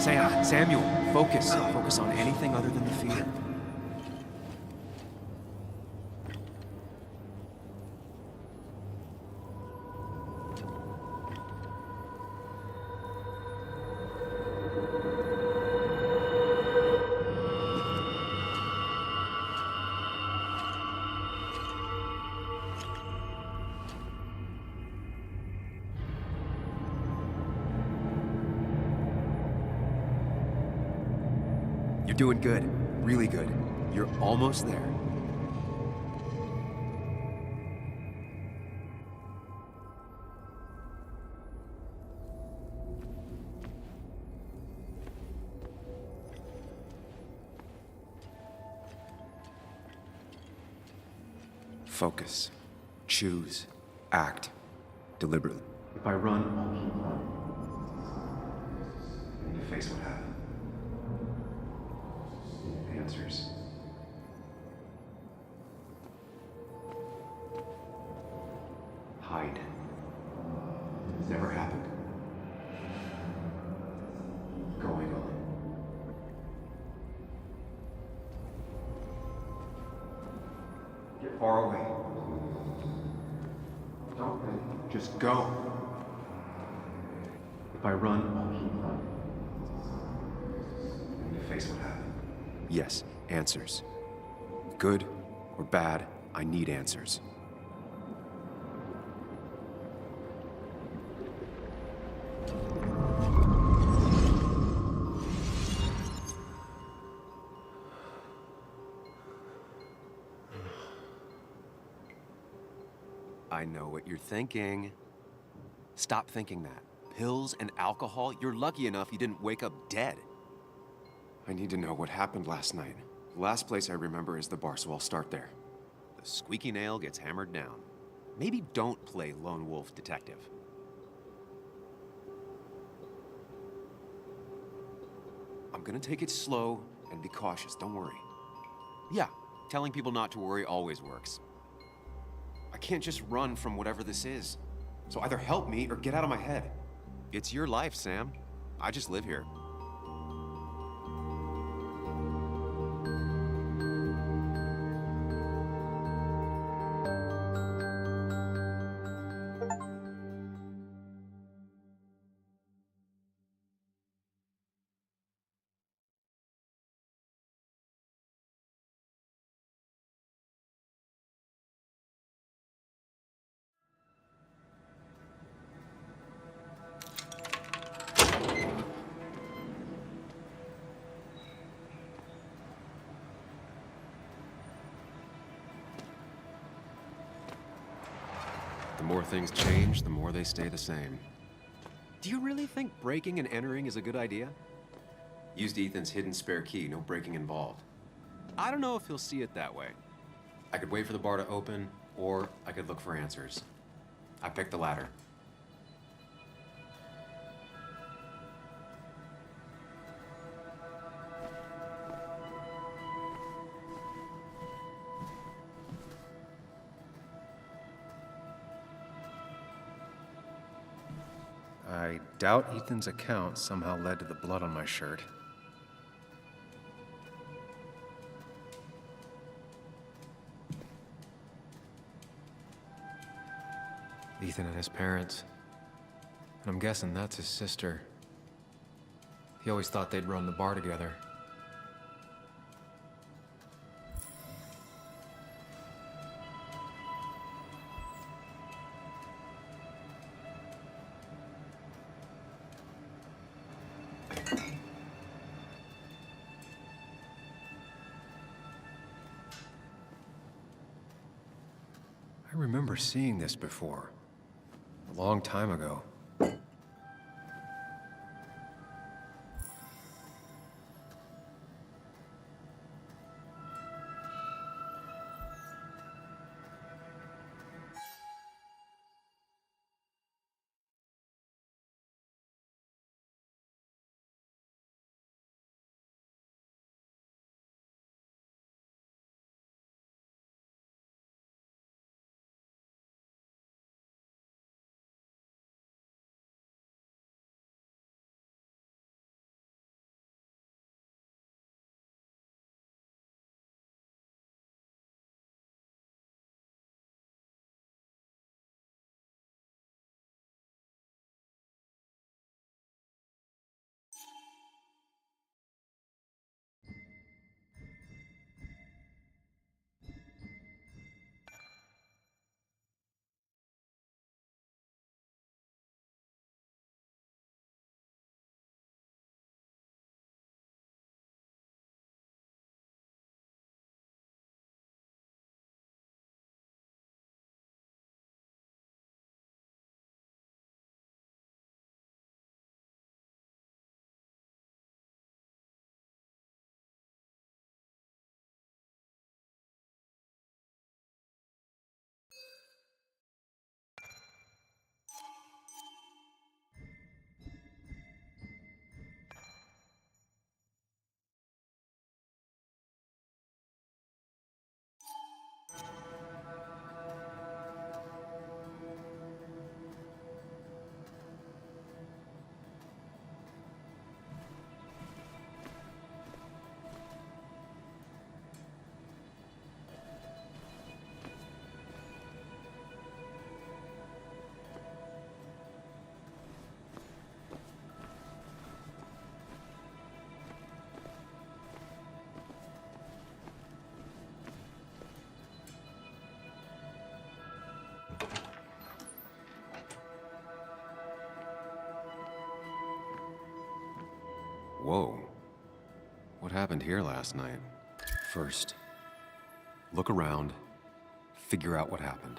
S6: Samuel, focus. Focus on anything other than the fear. You're doing good. Really good. You're almost there. Focus. Choose. Act. Deliberately. If I run, I'll keep running. I need to face what happened. Answers. Hide. It's never happened. Going on. Get far away. Don't think. Just go. If I run, I'll keep running. I need to face what happened. Yes, answers. Good or bad, I need answers. I know what you're thinking. Stop thinking that. Pills and alcohol, you're lucky enough you didn't wake up dead. I need to know what happened last night. The last place I remember is the bar, so I'll start there. The squeaky nail gets hammered down. Maybe don't play lone wolf detective. I'm gonna take it slow and be cautious, don't worry. Yeah, telling people not to worry always works. I can't just run from whatever this is. So either help me or get out of my head. It's your life, Sam. I just live here. The more things change, the more they stay the same. Do you really think breaking and entering is a good idea? Used Ethan's hidden spare key, no breaking involved. I don't know if he'll see it that way. I could wait for the bar to open, or I could look for answers. I picked the latter. I doubt Ethan's account somehow led to the blood on my shirt. Ethan and his parents. And I'm guessing that's his sister. He always thought they'd run the bar together. I remember seeing this before, a long time ago.
S3: Whoa. What happened here last night? First, look around, figure out what happened.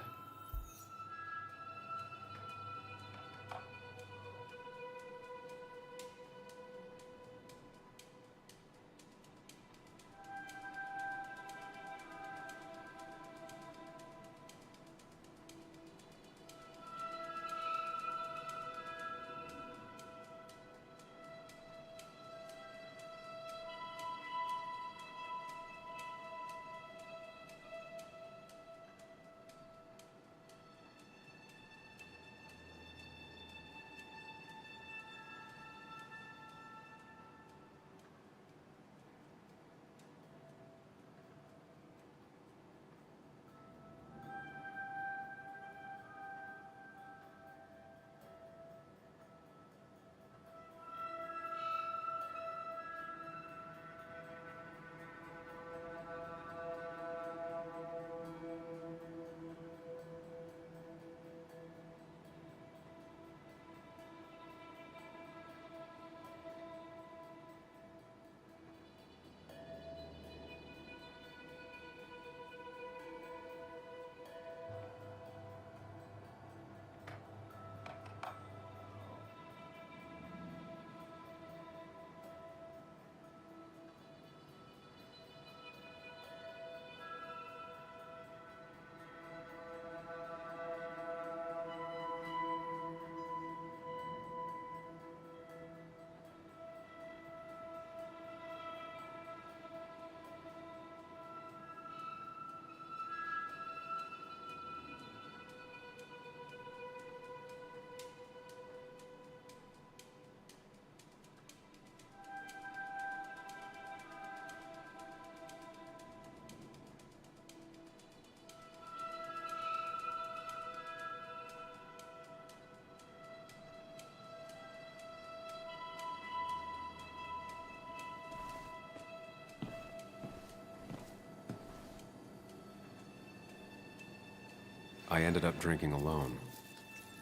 S3: I ended up drinking alone.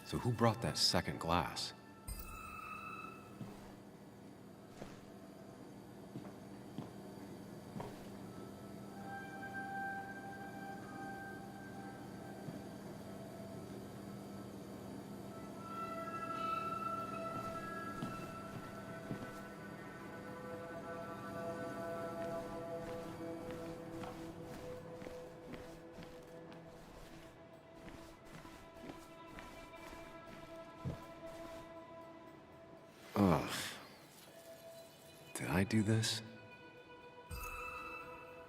S3: So who brought that second glass? Ugh. Did I do this?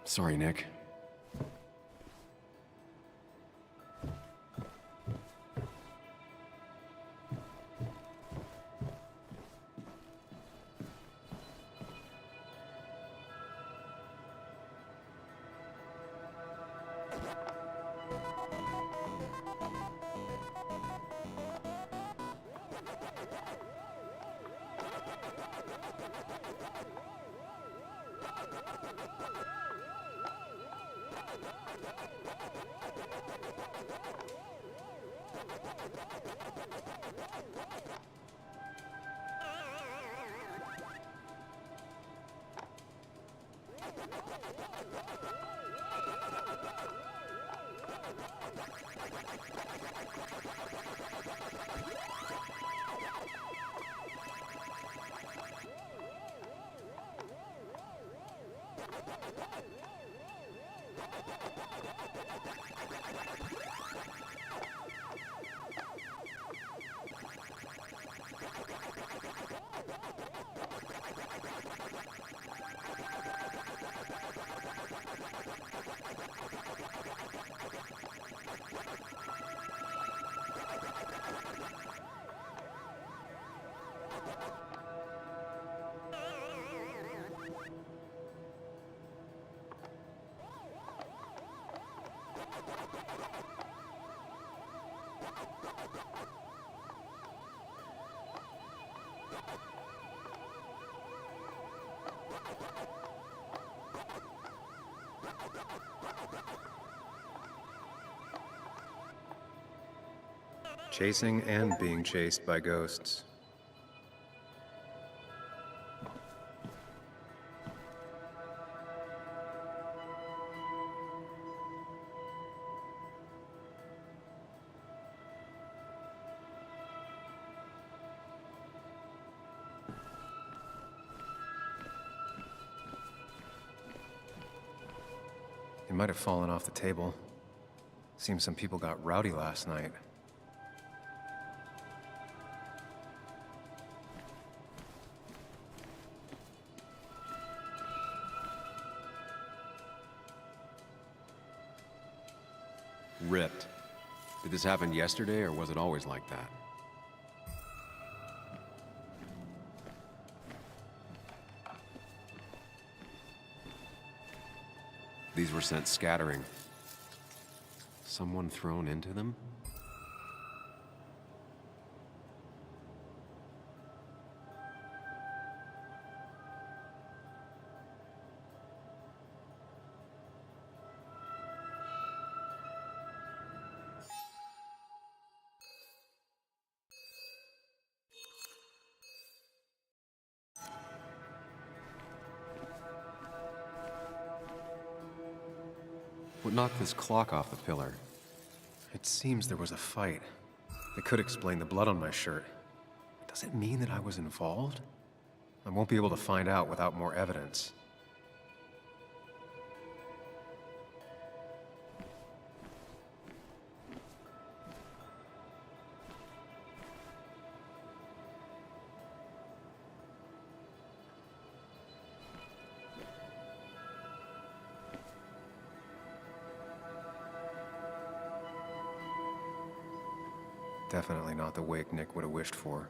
S3: Sorry, Nick. Chasing and being chased by ghosts.
S6: might have fallen off the table. Seems some people got rowdy last night.
S3: Ripped. Did this happen yesterday, or was it always like that? These were sent scattering. Someone thrown into them? What knocked this clock off the pillar?
S6: It seems there was a fight. It could explain the blood on my shirt. Does it mean that I was involved? I won't be able to find out without more evidence. Definitely not the wake Nick would have wished for.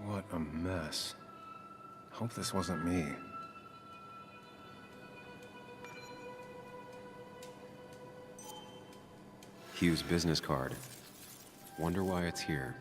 S6: What a mess. Hope this wasn't me.
S3: Hugh's business card. Wonder why it's here.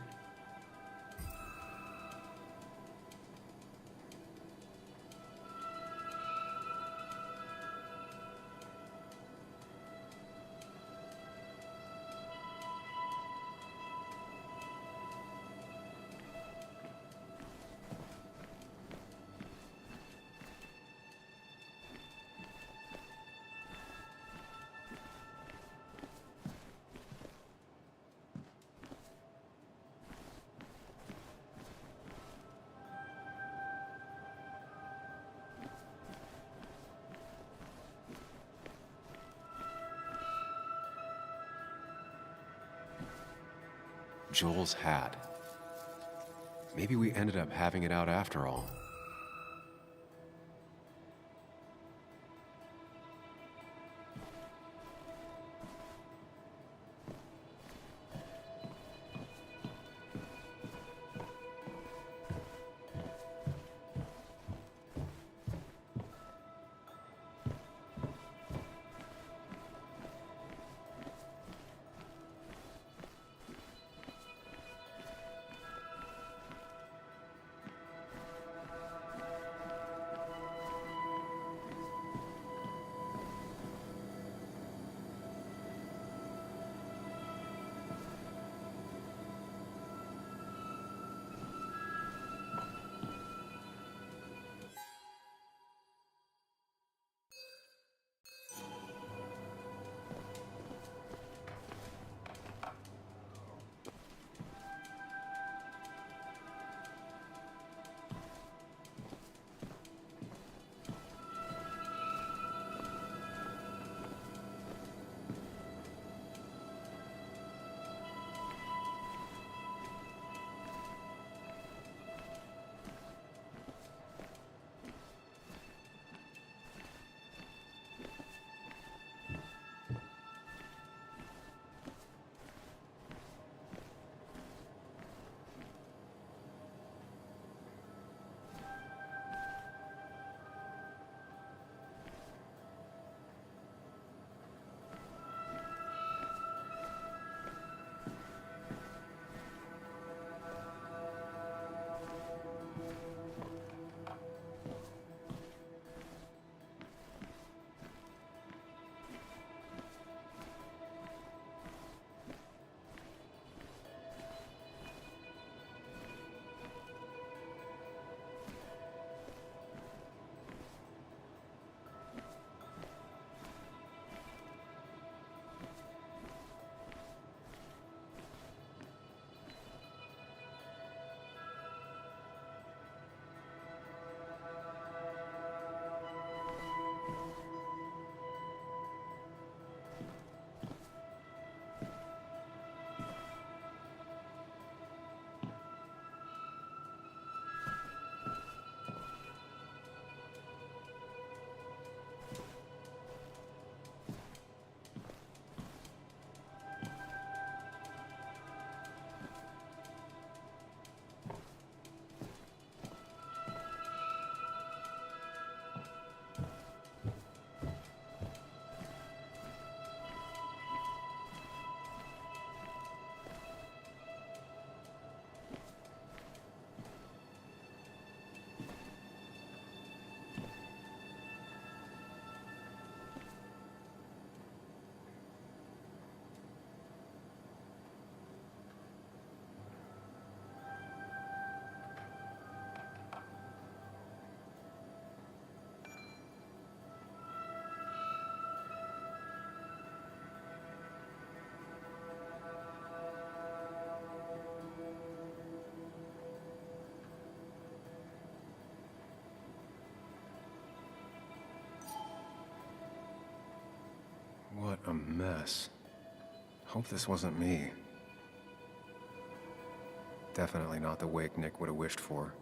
S3: Joel's hat. Maybe we ended up having it out after all.
S6: a mess. Hope this wasn't me. Definitely not the wake Nick would have wished for.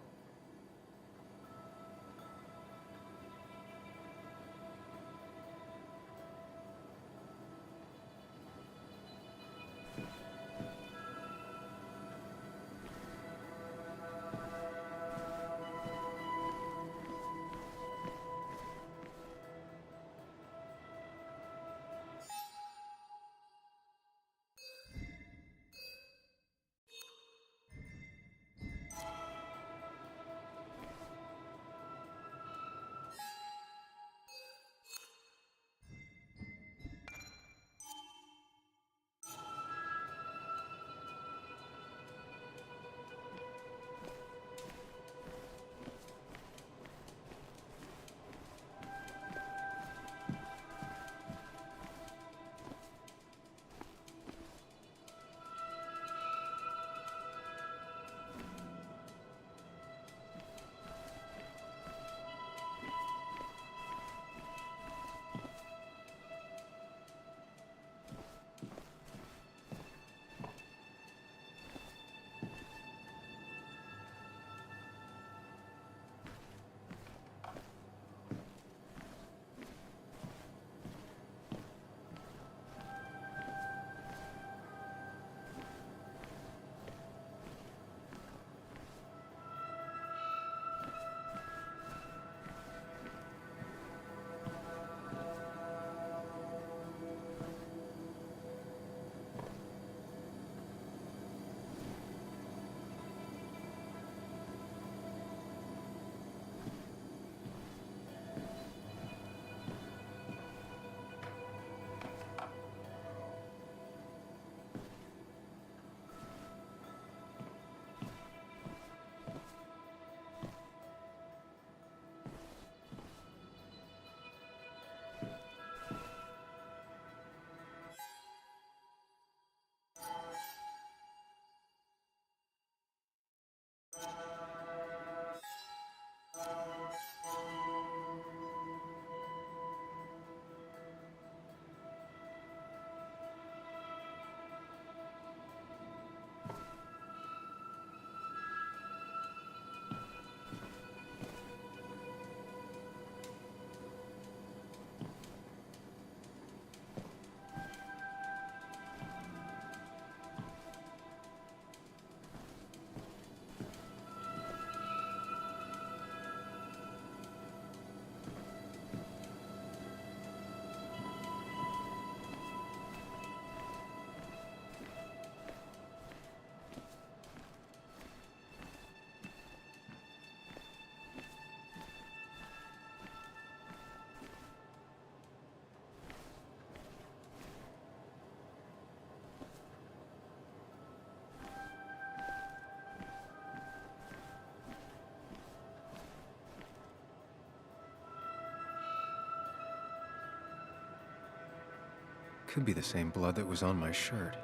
S6: Could be the same blood that was on my shirt.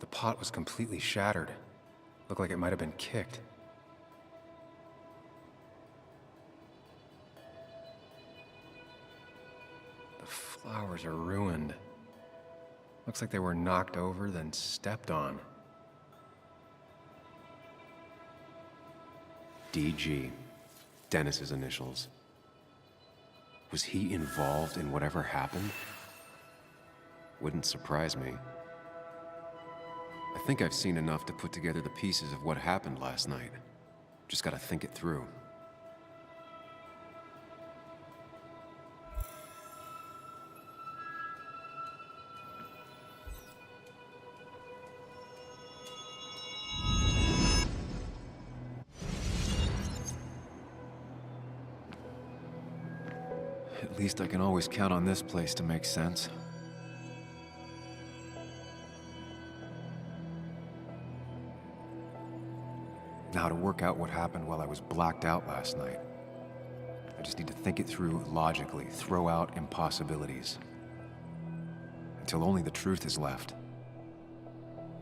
S6: The pot was completely shattered. Looked like it might have been kicked. The flowers are ruined. Looks like they were knocked over, then stepped on. DG. Dennis's initials. Was he involved in whatever happened? Wouldn't surprise me. I think I've seen enough to put together the pieces of what happened last night. Just gotta think it through. At least I can always count on this place to make sense. Now to work out what happened while I was blacked out last night. I just need to think it through logically, throw out impossibilities. Until only the truth is left.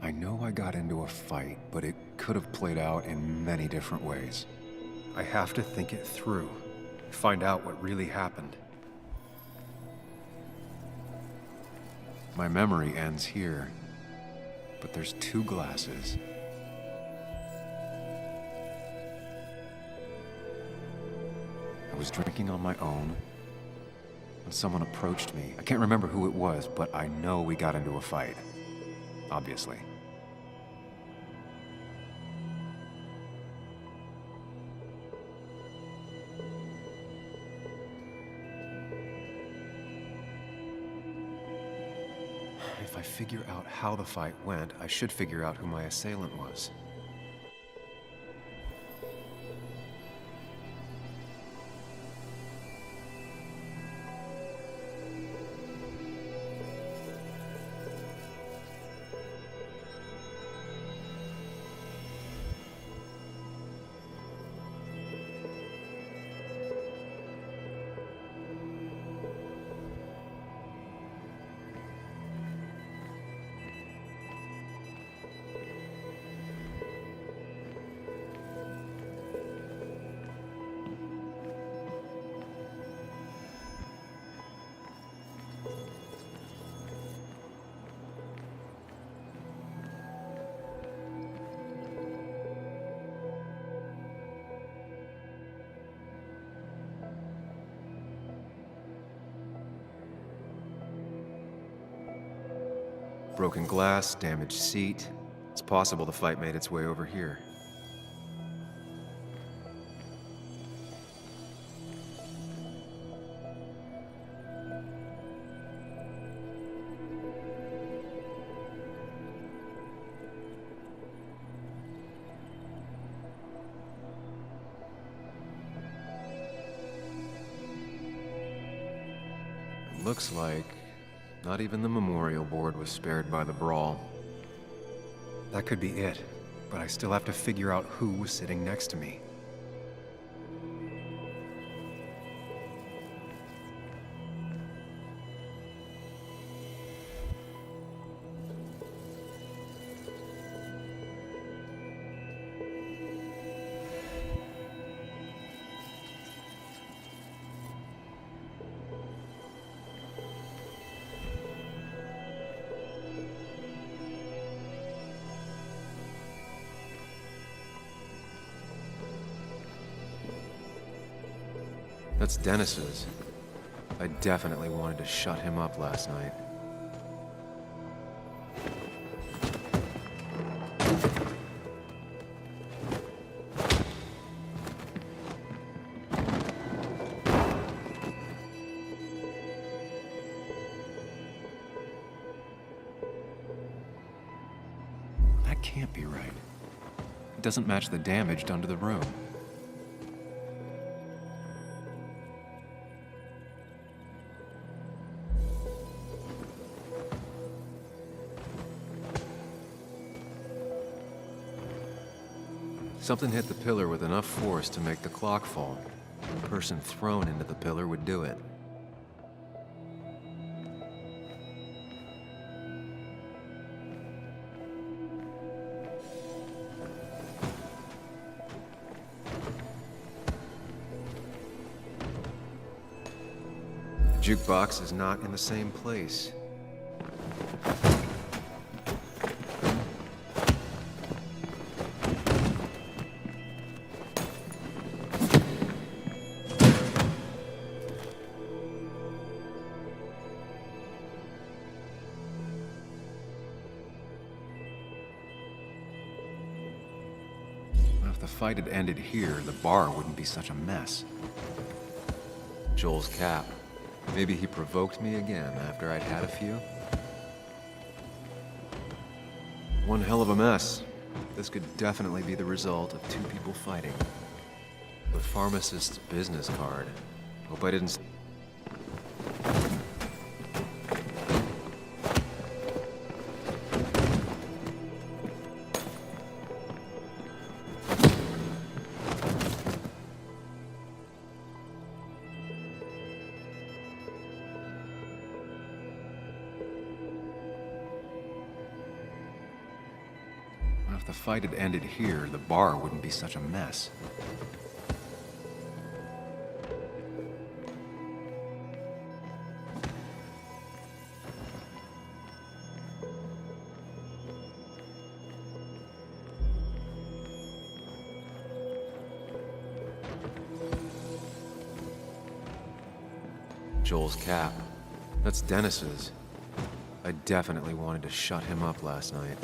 S6: I know I got into a fight, but it could have played out in many different ways. I have to think it through. Find out what really happened. My memory ends here, but there's 2 glasses. I was drinking on my own when someone approached me. I can't remember who it was, but I know we got into a fight. Obviously. If I figure out how the fight went, I should figure out who my assailant was. Broken glass, damaged seat. It's possible the fight made its way over here. It looks like not even the memorial board was spared by the brawl. That could be it, but I still have to figure out who was sitting next to me. That's Dennis's. I definitely wanted to shut him up last night. That can't be right. It doesn't match the damage done to the room. Something hit the pillar with enough force to make the clock fall. The person thrown into the pillar would do it. The jukebox is not in the same place. If the fight had ended here, the bar wouldn't be such a mess. Joel's cap. Maybe he provoked me again after I'd had a few. One hell of a mess. This could definitely be the result of 2 people fighting. The pharmacist's business card. Hope I didn't... If the fight had ended here, the bar wouldn't be such a mess. Joel's cap. That's Dennis's. I definitely wanted to shut him up last night.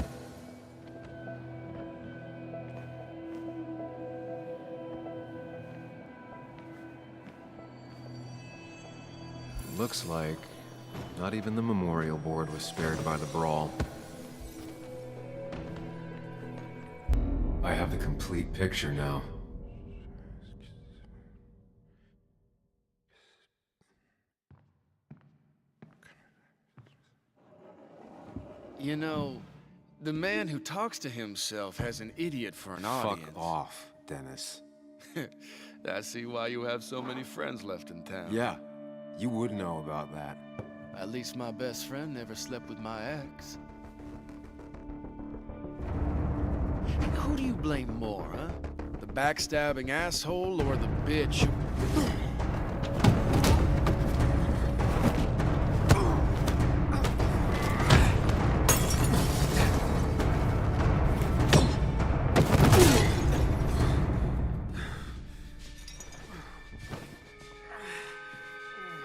S6: Looks like not even the memorial board was spared by the brawl. I have the complete picture now.
S9: You know, the man who talks to himself has an idiot for an audience.
S6: Fuck off, Dennis.
S9: I see why you have so many friends left in town.
S6: Yeah, you would know about that.
S9: At least my best friend never slept with my ex. Who do you blame more, huh? The backstabbing asshole or the bitch who...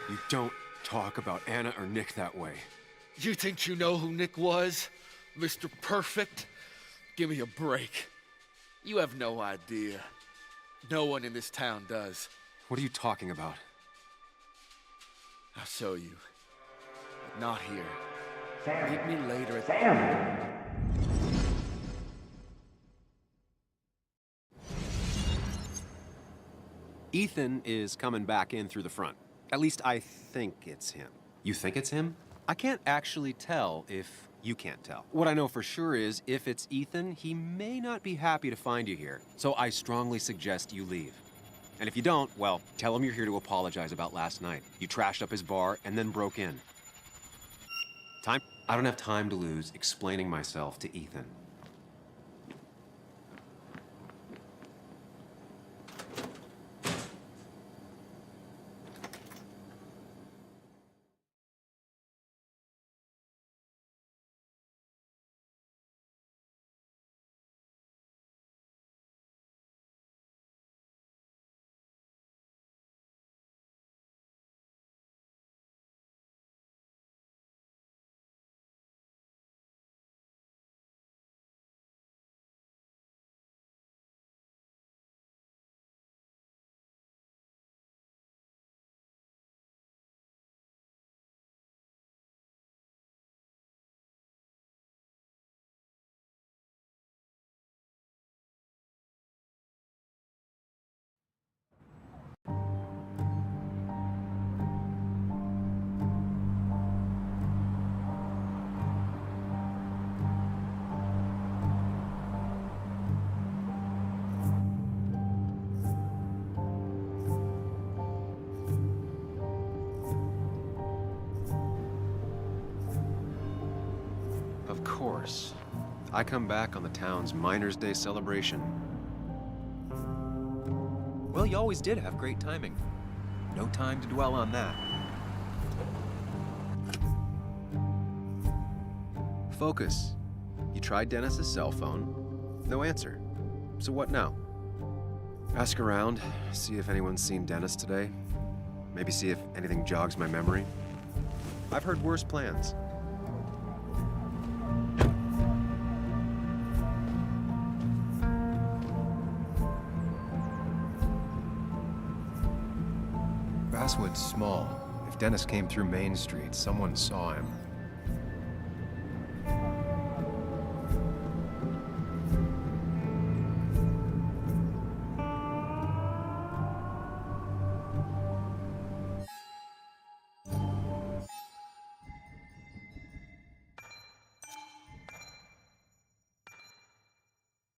S6: You don't talk about Anna or Nick that way.
S9: You think you know who Nick was? Mr. Perfect? Give me a break. You have no idea. No one in this town does.
S6: What are you talking about?
S9: I'll show you. But not here. Meet me later at
S3: Ethan is coming back in through the front. At least I think it's him. You think it's him? I can't actually tell if you can't tell. What I know for sure is, if it's Ethan, he may not be happy to find you here. So I strongly suggest you leave. And if you don't, well, tell him you're here to apologize about last night. You trashed up his bar and then broke in. Time? I don't have time to lose explaining myself to Ethan. Of course. I come back on the town's Miners' Day celebration. Well, you always did have great timing. No time to dwell on that. Focus. You tried Dennis's cell phone. No answer. So what now? Ask around, see if anyone's seen Dennis today. Maybe see if anything jogs my memory. I've heard worse plans. Basswood's small. If Dennis came through Main Street, someone saw him.